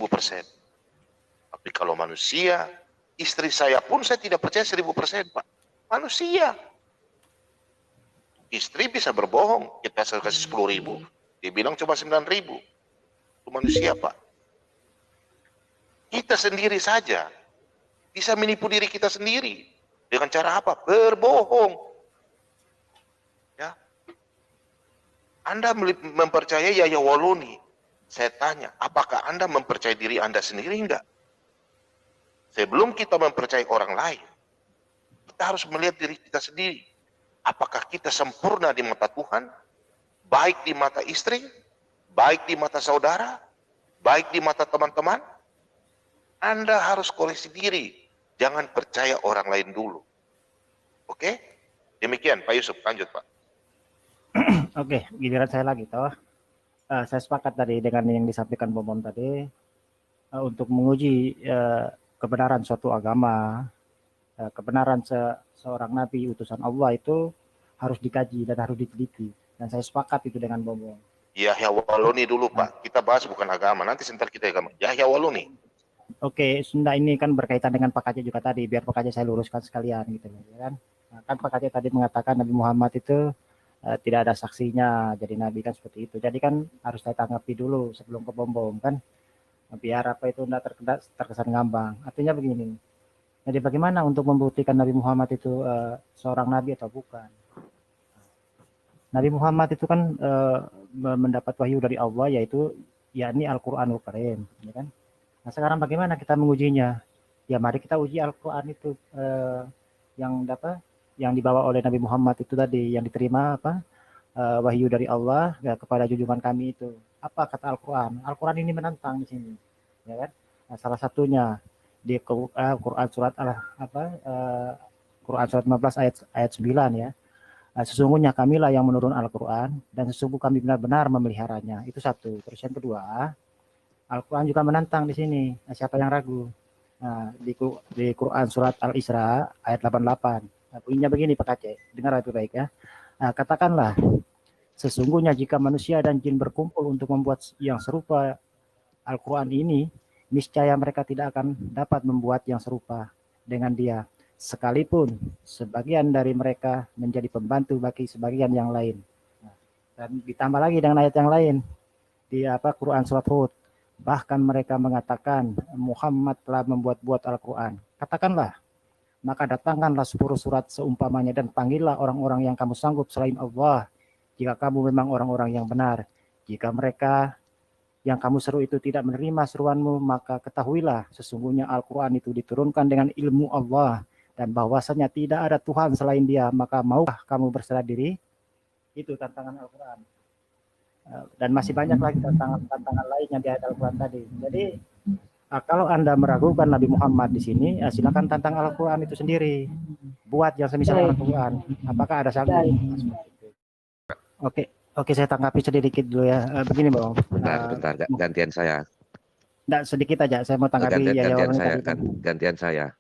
Tapi kalau manusia, istri saya pun saya tidak percaya 1000%, Pak. Manusia. Istri bisa berbohong, kita kasih 10.000, dia bilang cuma 9.000. Itu manusia, Pak. Kita sendiri saja bisa menipu diri kita sendiri. Dengan cara apa? Berbohong. Ya. Anda mempercayai Yahya Waloni. Saya tanya, apakah Anda mempercayai diri Anda sendiri enggak? Sebelum kita mempercayai orang lain, kita harus melihat diri kita sendiri. Apakah kita sempurna di mata Tuhan? Baik di mata istri? Baik di mata saudara? Baik di mata teman-teman? Anda harus koreksi diri. Jangan percaya orang lain dulu. Oke? Demikian Pak Yusuf, lanjut Pak. Oke, giliran saya lagi toh. Saya sepakat tadi dengan yang disampaikan Bomon tadi, untuk menguji kebenaran suatu agama, kebenaran seorang nabi utusan Allah itu harus dikaji dan harus diteliti. Dan saya sepakat itu dengan Bomon. Yahya Waloni dulu Pak, kita bahas bukan agama, nanti sebentar kita agama. Yahya Waloni. Oke, Sunda ini kan berkaitan dengan Pak Kace juga tadi, biar Pak Kace saya luruskan sekalian gitu ya kan. Nah, kan Pak Kace tadi mengatakan Nabi Muhammad itu tidak ada saksinya jadi nabi kan seperti itu. Jadi kan harus saya tanggapi dulu sebelum ke Bom kan. Biar apa itu tidak terkesan ngambang. Artinya begini. Jadi bagaimana untuk membuktikan Nabi Muhammad itu seorang nabi atau bukan? Nabi Muhammad itu kan mendapat wahyu dari Allah, yaitu yakni Al-Qur'anul Karim, ya kan? Nah, sekarang bagaimana kita mengujinya? Ya mari kita uji Al-Qur'an itu yang dibawa oleh Nabi Muhammad itu tadi, yang diterima wahyu dari Allah ya, kepada junjungan kami itu. Apa kata Al-Qur'an? Al-Qur'an ini menantang di sini, ya kan? Nah, salah satunya di Quran surat Quran surat 15 ayat 9 ya. Sesungguhnya kamilah yang menurun Al-Quran dan sesungguh kami benar-benar memeliharanya. Itu satu. Terus yang kedua, Al-Quran juga menantang di sini. Nah, siapa yang ragu? Nah, di Quran surat Al-Isra ayat 88. Nah, bunyinya begini Pak Aceh, dengar itu baik ya. Nah, katakanlah, sesungguhnya jika manusia dan jin berkumpul untuk membuat yang serupa Al-Quran ini, niscaya mereka tidak akan dapat membuat yang serupa dengan dia. Sekalipun sebagian dari mereka menjadi pembantu bagi sebagian yang lain. Nah, dan ditambah lagi dengan ayat yang lain di Quran surat Hud. Bahkan mereka mengatakan Muhammad telah membuat-buat Al-Quran. Katakanlah, maka datangkanlah 10 surat seumpamanya dan panggillah orang-orang yang kamu sanggup selain Allah, jika kamu memang orang-orang yang benar. Jika mereka yang kamu seru itu tidak menerima seruanmu, maka ketahuilah sesungguhnya Al-Quran itu diturunkan dengan ilmu Allah dan bahwasanya tidak ada Tuhan selain Dia, maka maukah kamu berserah diri? Itu tantangan Al-Quran. Dan masih banyak lagi tantangan lainnya di ayat Al-Quran tadi. Jadi kalau Anda meragukan Nabi Muhammad di sini, silakan tantang Al-Quran itu sendiri. Buat yang semisal Al-Quran. Apakah ada saksi? Oke, saya tanggapi sedikit dulu ya. Begini, Bang. Bentar, gantian saya. Enggak, sedikit aja. Saya mau tanggapi gantian saya.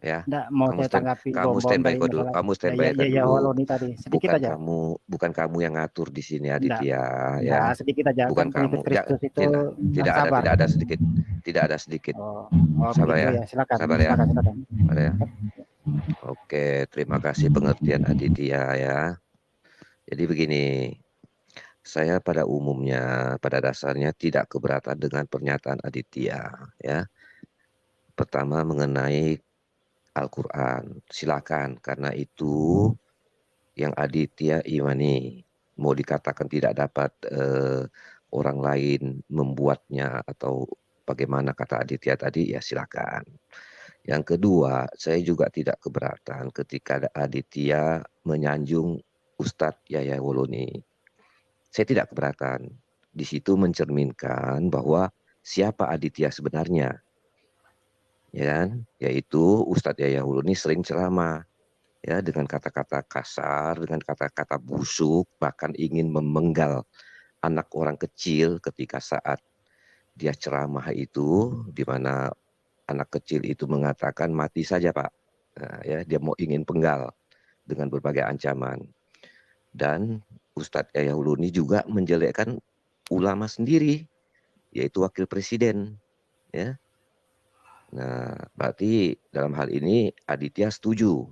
Ya. Enggak, mau saya tanggapi. Kamu standby dulu. Kamu standby dulu. Tadi. Sedikit aja. Bukan kamu yang ngatur di sini, Aditya. Ya. Sedikit aja. Bukan kamu. Tidak ada sedikit. Tidak ada sedikit. Sabar ya. Silakan. Sabar ya. Sabar ya. Oke, terima kasih pengertian Aditya ya. Jadi begini. Saya pada umumnya, pada dasarnya tidak keberatan dengan pernyataan Aditya. Ya. Pertama mengenai Al-Quran. Silakan, karena itu yang Aditya imani. mau dikatakan tidak dapat orang lain membuatnya atau bagaimana kata Aditya tadi, ya silakan. Yang kedua, saya juga tidak keberatan ketika Aditya menyanjung Ustadz Yahya Woloni. Saya tidak keberatan. Di situ mencerminkan bahwa siapa Aditya sebenarnya, ya kan? Yaitu Ustadz Yahya Woloni sering ceramah, ya, dengan kata-kata kasar, dengan kata-kata busuk, bahkan ingin memenggal anak orang kecil ketika saat dia ceramah itu, di mana anak kecil itu mengatakan mati saja Pak, nah, ya, dia mau ingin penggal dengan berbagai ancaman. Dan Ustadz Yahya Woloni juga menjelekkan ulama sendiri, yaitu wakil presiden, ya. Nah, berarti dalam hal ini Aditya setuju,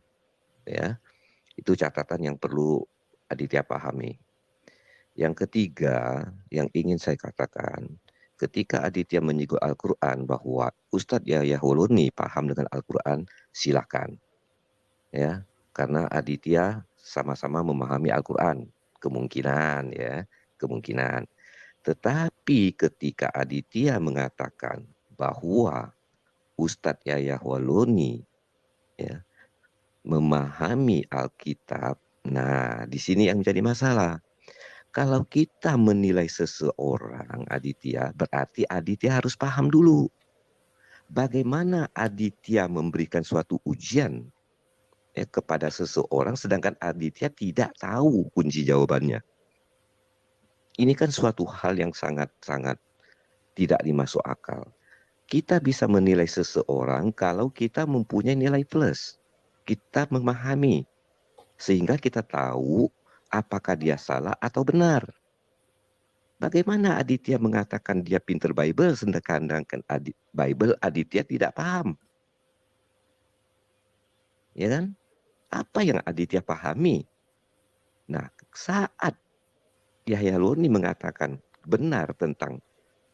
ya. Itu catatan yang perlu Aditya pahami. Yang ketiga yang ingin saya katakan, ketika Aditya menyinggung Al-Quran bahwa Ustadz Yahya Woloni paham dengan Al-Quran, silakan, ya, karena Aditya sama-sama memahami Al-Quran, kemungkinan, ya, kemungkinan. Tetapi ketika Aditya mengatakan bahwa Ustadz Yahya Woloni, ya, memahami Alkitab, nah di sini yang menjadi masalah. Kalau kita menilai seseorang, Aditya, berarti Aditya harus paham dulu bagaimana Aditya memberikan suatu ujian kepada seseorang, sedangkan Aditya tidak tahu kunci jawabannya. Ini kan suatu hal yang sangat-sangat tidak dimasuk akal. Kita bisa menilai seseorang kalau kita mempunyai nilai plus. Kita memahami, sehingga kita tahu apakah dia salah atau benar. Bagaimana Aditya mengatakan dia pinter Bible, sedangkan Bible Aditya tidak paham? Ya kan? Apa yang Aditya pahami? Nah, saat Yahya Woloni mengatakan benar tentang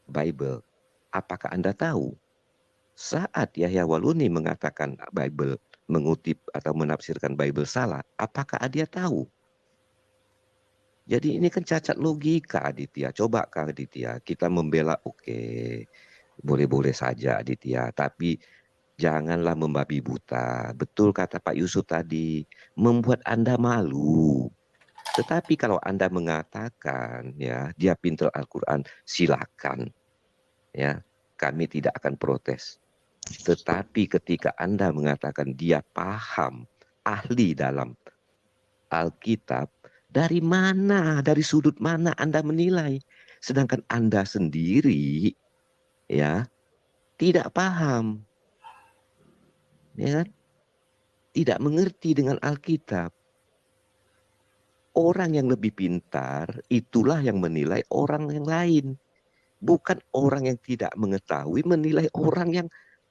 Bible, apakah Anda tahu? Saat Yahya Woloni mengatakan Bible, mengutip atau menafsirkan Bible salah, apakah Aditya tahu? Jadi ini kan cacat logika, Aditya. Coba Kak Aditya, kita membela, oke, boleh-boleh saja Aditya, tapi janganlah membabi buta. Betul kata Pak Yusuf tadi, membuat Anda malu. Tetapi kalau Anda mengatakan, ya, dia pintar Al-Quran, silakan, ya, kami tidak akan protes. Tetapi ketika Anda mengatakan dia paham, ahli dalam Alkitab, dari mana, dari sudut mana Anda menilai? Sedangkan Anda sendiri, ya, tidak paham, ya kan? Tidak mengerti dengan Alkitab. Orang yang lebih pintar, itulah yang menilai orang yang lain. Bukan orang yang tidak mengetahui menilai orang yang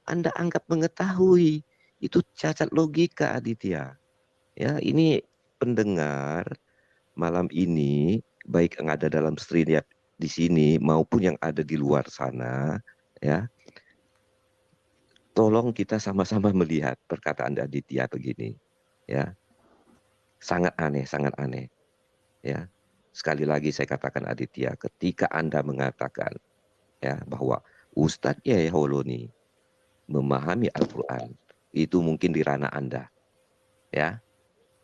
Anda anggap mengetahui. Itu cacat logika, Aditya. Ya, ini pendengar malam ini, baik yang ada dalam stream di sini maupun yang ada di luar sana, ya, tolong kita sama-sama melihat perkataan Aditya begini, ya, sangat aneh, ya. Sekali lagi saya katakan Aditya, ketika Anda mengatakan, ya, bahwa Ustadz Yahya Woloni memahami Al-Quran, itu mungkin di ranah Anda, ya.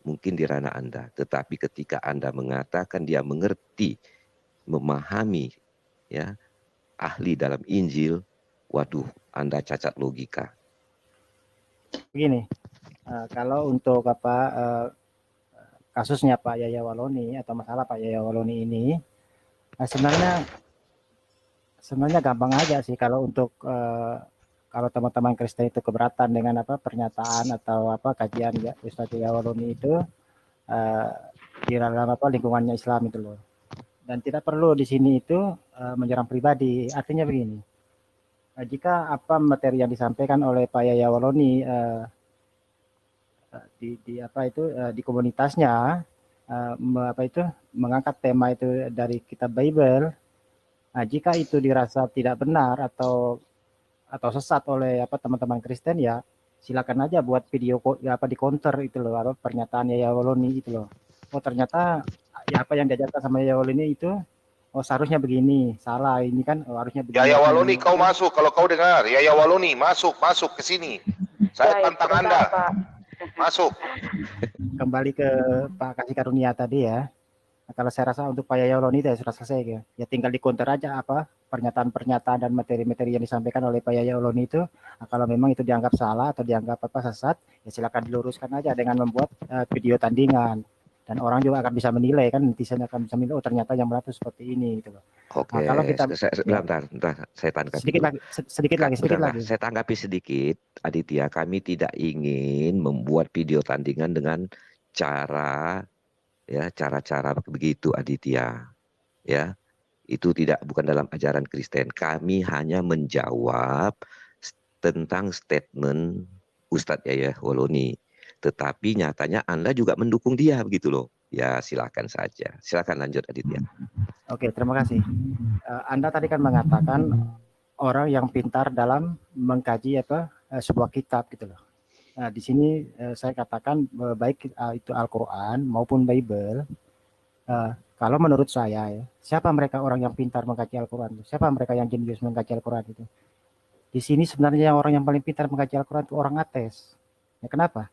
Mungkin di ranah Anda, tetapi ketika Anda mengatakan dia mengerti, memahami, ya, ahli dalam Injil, waduh, Anda cacat logika. Begini, kalau untuk kasusnya Pak Yahya Woloni atau masalah Pak Yahya Woloni ini, sebenarnya gampang aja sih kalau untuk kalau teman-teman Kristen itu keberatan dengan pernyataan atau kajian ya Ustadz Yahya Woloni itu di dalam lingkungannya Islam itu loh. Dan tidak perlu di sini itu menyerang pribadi. Artinya begini, jika materi yang disampaikan oleh Pak Yahya Woloni di komunitasnya mengangkat tema itu dari kitab Bible, jika itu dirasa tidak benar atau sesat oleh teman-teman Kristen, ya silakan aja buat video di counter itu loh pernyataan Yahya Woloni itu loh. Oh ternyata ya apa yang diajarkan sama Yaya Waloni itu, oh seharusnya begini, salah ini kan, oh, harusnya begini. Yaya Waloni, kau masuk. Kalau kau dengar, Yaya Waloni masuk ke sini. Saya tantang Anda. Masuk. Kembali ke Pak Kasih Karunia tadi ya. Nah, kalau saya rasa untuk Pak Yaya Waloni itu ya sudah selesai ya. Ya tinggal di counter aja apa pernyataan-pernyataan dan materi-materi yang disampaikan oleh Pak Yaya Waloni itu. Nah, kalau memang itu dianggap salah atau dianggap apa sesat, ya silakan diluruskan aja dengan membuat video tandingan. Dan orang juga akan bisa menilai kan, netizen akan bisa menilai, oh ternyata yang benar itu seperti ini gitu loh. Oke, nah, kalau kita bentar, saya tanggapi sedikit lagi. Saya tanggapi sedikit, Aditya. Kami tidak ingin membuat video tandingan dengan cara begitu, Aditya. Ya, itu bukan dalam ajaran Kristen. Kami hanya menjawab tentang statement Ustadz Yaya Waloni. Tetapi nyatanya Anda juga mendukung dia begitu loh. Ya silakan saja. Silakan lanjut Aditya. Oke, terima kasih. Anda tadi kan mengatakan orang yang pintar dalam mengkaji sebuah kitab gitu loh. Nah, di sini saya katakan baik itu Al-Qur'an maupun Bible. Kalau menurut saya ya, siapa mereka orang yang pintar mengkaji Al-Qur'an? Siapa mereka yang jenius mengkaji Al-Qur'an itu? Di sini sebenarnya orang yang paling pintar mengkaji Al-Qur'an itu orang ateis. Ya, kenapa?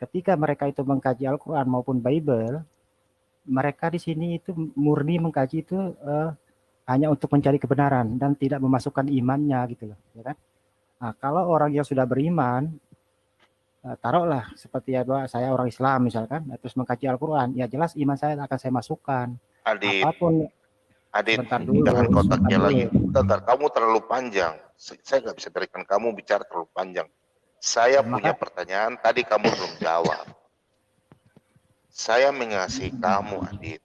Ketika mereka itu mengkaji Al-Quran maupun Bible, mereka di sini itu murni mengkaji itu hanya untuk mencari kebenaran dan tidak memasukkan imannya gitu loh, ya kan? Nah, kalau orang yang sudah beriman, taruhlah seperti saya orang Islam misalkan, terus mengkaji Al-Quran, ya jelas iman saya akan saya masukkan. Adit, apapun. Adit, jangan kotaknya lagi. Bentar, kamu terlalu panjang. Saya nggak bisa berikan kamu bicara terlalu panjang. Saya punya pertanyaan, tadi kamu belum jawab. Saya mengasihi kamu, Adit.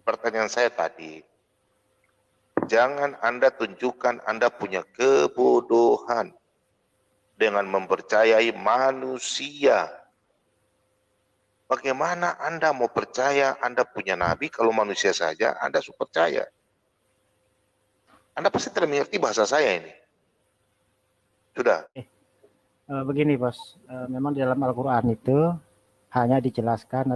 Pertanyaan saya tadi, jangan Anda tunjukkan Anda punya kebodohan dengan mempercayai manusia. Bagaimana Anda mau percaya Anda punya nabi kalau manusia saja Anda sudah percaya? Anda pasti tidak mengerti bahasa saya ini. Sudah. Begini bos, memang di dalam Al-Quran itu hanya dijelaskan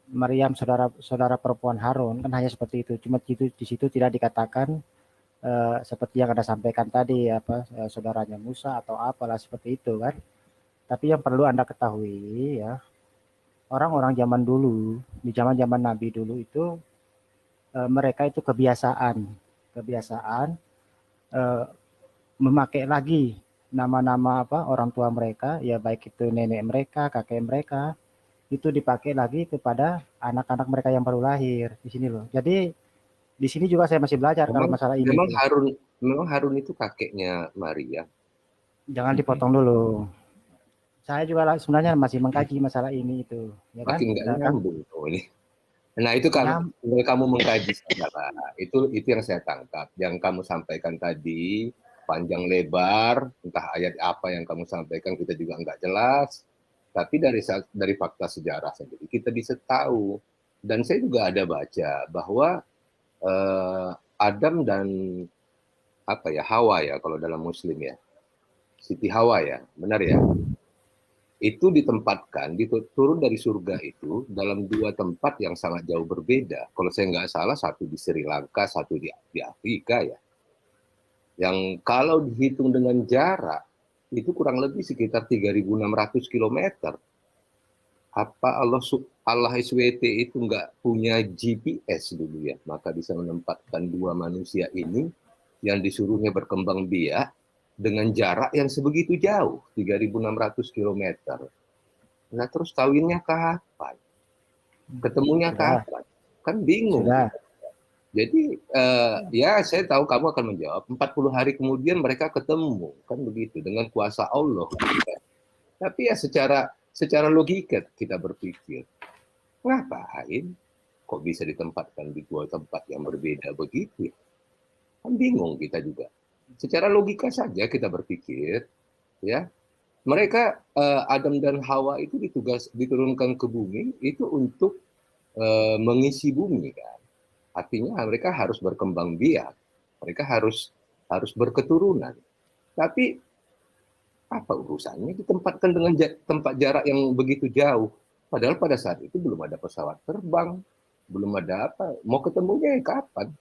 Maryam saudara perempuan Harun kan hanya seperti itu. Cuma di situ tidak dikatakan seperti yang Anda sampaikan tadi saudaranya Musa atau apalah seperti itu kan. Tapi yang perlu Anda ketahui ya, orang-orang zaman dulu di zaman Nabi dulu itu mereka itu kebiasaan memakai lagi nama-nama orang tua mereka, ya baik itu nenek mereka, kakek mereka, itu dipakai lagi kepada anak-anak mereka yang baru lahir di sini loh. Jadi di sini juga saya masih belajar kalau masalah ini. Memang Harun itu kakeknya Maria. Jangan dipotong dulu. Saya juga sebenarnya masih mengkaji masalah ini itu. Ya kan? Makin nggak nyambung ini. Nah itu kan kamu mengkaji sejarah. Itu yang saya tangkap. Yang kamu sampaikan tadi panjang lebar, entah ayat apa yang kamu sampaikan kita juga nggak jelas, tapi dari fakta sejarah sendiri kita bisa tahu. Dan saya juga ada baca bahwa Adam dan Hawa ya kalau dalam Muslim ya, Siti Hawa ya, benar ya, itu ditempatkan, turun dari surga itu dalam dua tempat yang sangat jauh berbeda. Kalau saya nggak salah, satu di Sri Lanka, satu di Afrika ya. Yang kalau dihitung dengan jarak, itu kurang lebih sekitar 3.600 km. Apa Allah SWT itu nggak punya GPS dulu ya, maka bisa menempatkan dua manusia ini yang disuruhnya berkembang biak dengan jarak yang sebegitu jauh, 3.600 km. Nah terus kawinnya kapan? Ketemunya kapan? Kan bingung. Jadi ya saya tahu kamu akan menjawab 40 hari kemudian mereka ketemu, kan begitu, dengan kuasa Allah. Tapi ya secara logika kita berpikir, ngapain kok bisa ditempatkan di dua tempat yang berbeda begitu? Kan bingung kita juga. Secara logika saja kita berpikir, ya mereka Adam dan Hawa itu diturunkan ke bumi itu untuk mengisi bumi kan. Artinya mereka harus berkembang biak, mereka harus berketurunan. Tapi apa urusannya ditempatkan dengan tempat jarak yang begitu jauh? Padahal pada saat itu belum ada pesawat terbang, belum ada apa. Mau ketemunya kapan?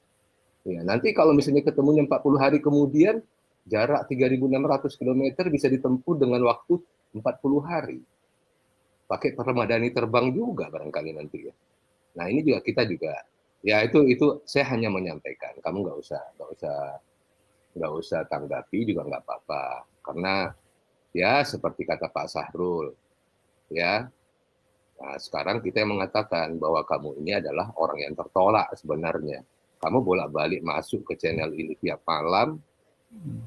Ya, nanti kalau misalnya ketemunya 40 hari kemudian, jarak 3.600 km bisa ditempuh dengan waktu 40 hari. Pakai permadani terbang juga barangkali nanti ya. Nah ini juga kita juga, ya itu saya hanya menyampaikan. Kamu nggak usah tanggapi juga nggak apa-apa. Karena ya seperti kata Pak Sahrul, ya. Nah, sekarang kita yang mengatakan bahwa kamu ini adalah orang yang tertolak sebenarnya. Kamu bolak-balik masuk ke channel ini tiap malam,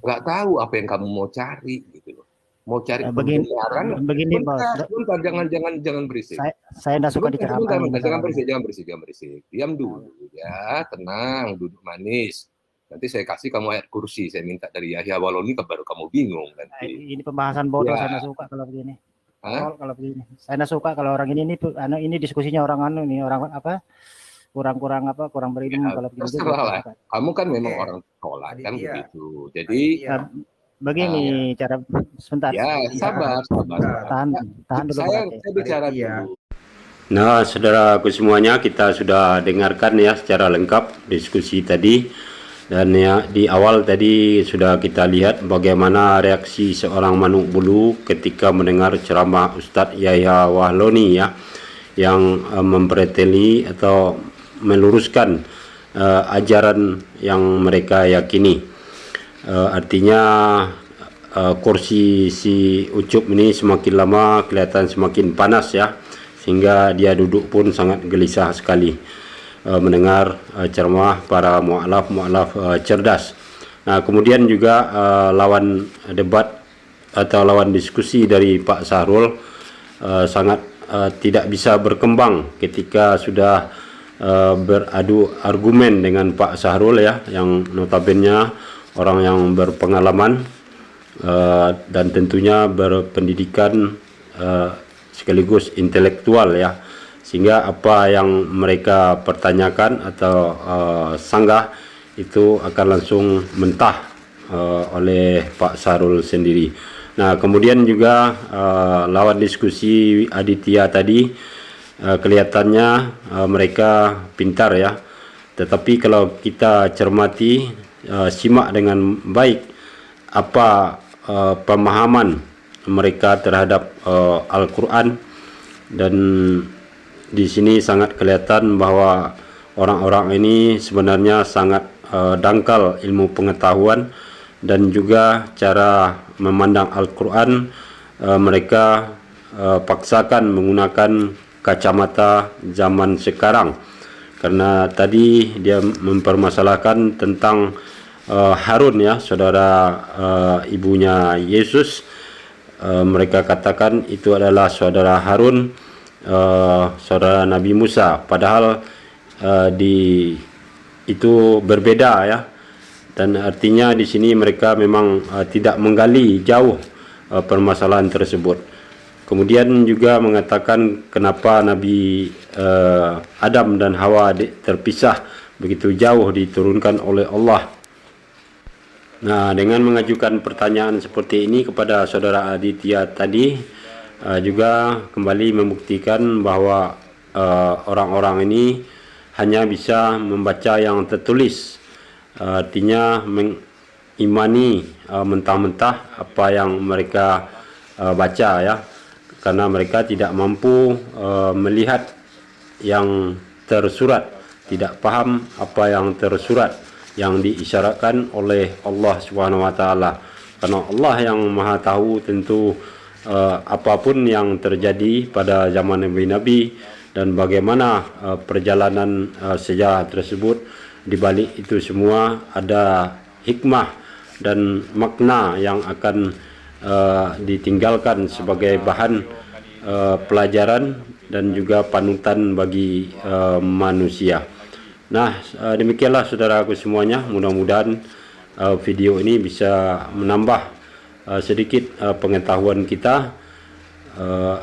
nggak tahu apa yang kamu mau cari gitu loh. Mau cari pembenaran. Begini, Bos. Bentar, jangan berisik. Saya tidak suka diceramain. Jangan berisik. Diam dulu ya, tenang, duduk manis. Nanti saya kasih kamu ayat kursi, saya minta dari Yahya Waloni baru kamu bingung nanti. Ini pembahasan bodoh, saya tidak suka kalau begini. Kalau begini, saya tidak suka kalau orang ini diskusinya orang kurang berilmu kalau begini. Terserah. Kamu kan memang orang tolak kan begitu. Jadi begini cara sebentar. Ya, sabar. Tahan dulu. Saya bicara dulu. Nah, saudaraku semuanya, kita sudah dengarkan ya secara lengkap diskusi tadi. Dan ya di awal tadi sudah kita lihat bagaimana reaksi seorang Manuk Bulu ketika mendengar ceramah Ustadz Yahya Wahloni ya, yang mempreteli atau meluruskan ajaran yang mereka yakini. Artinya kursi si Ucup ini semakin lama kelihatan semakin panas ya, sehingga dia duduk pun sangat gelisah sekali mendengar ceramah para mu'alaf cerdas. Nah, kemudian juga lawan debat atau lawan diskusi dari Pak Sahrul sangat tidak bisa berkembang ketika sudah beradu argumen dengan Pak Sahrul ya, yang notabene orang yang berpengalaman dan tentunya berpendidikan sekaligus intelektual ya, sehingga apa yang mereka pertanyakan atau sanggah itu akan langsung mentah oleh Pak Sahrul sendiri. Nah, kemudian juga lawan diskusi Aditya tadi kelihatannya mereka pintar ya, tetapi kalau kita cermati simak dengan baik apa pemahaman mereka terhadap Al-Quran, dan di sini sangat kelihatan bahwa orang-orang ini sebenarnya sangat dangkal ilmu pengetahuan dan juga cara memandang Al-Quran. Mereka paksakan menggunakan kacamata zaman sekarang, karena tadi dia mempermasalahkan tentang Harun ya, saudara ibunya Yesus. Mereka katakan itu adalah saudara Harun, saudara Nabi Musa, padahal itu berbeda ya. Dan artinya di sini mereka memang tidak menggali jauh permasalahan tersebut. Kemudian juga mengatakan kenapa Nabi Adam dan Hawa terpisah begitu jauh diturunkan oleh Allah. Nah, dengan mengajukan pertanyaan seperti ini kepada saudara Aditya tadi, juga kembali membuktikan bahwa orang-orang ini hanya bisa membaca yang tertulis, artinya mengimani mentah-mentah apa yang mereka baca ya, karena mereka tidak mampu melihat yang tersurat, tidak paham apa yang tersurat yang diisyaratkan oleh Allah Subhanahu wa taala. Karena Allah yang Maha tahu tentu apapun yang terjadi pada zaman Nabi-Nabi dan bagaimana perjalanan sejarah tersebut, di balik itu semua ada hikmah dan makna yang akan ditinggalkan sebagai bahan pelajaran dan juga panutan bagi manusia. Nah, demikianlah saudaraku semuanya, mudah-mudahan video ini bisa menambah sedikit pengetahuan kita.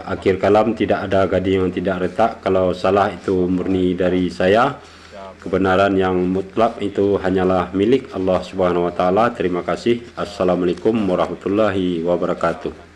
Akhir kalam, tidak ada gading yang tidak retak. Kalau salah itu murni dari saya, kebenaran yang mutlak itu hanyalah milik Allah Subhanahu wa taala. Terima kasih. Assalamualaikum warahmatullahi wabarakatuh.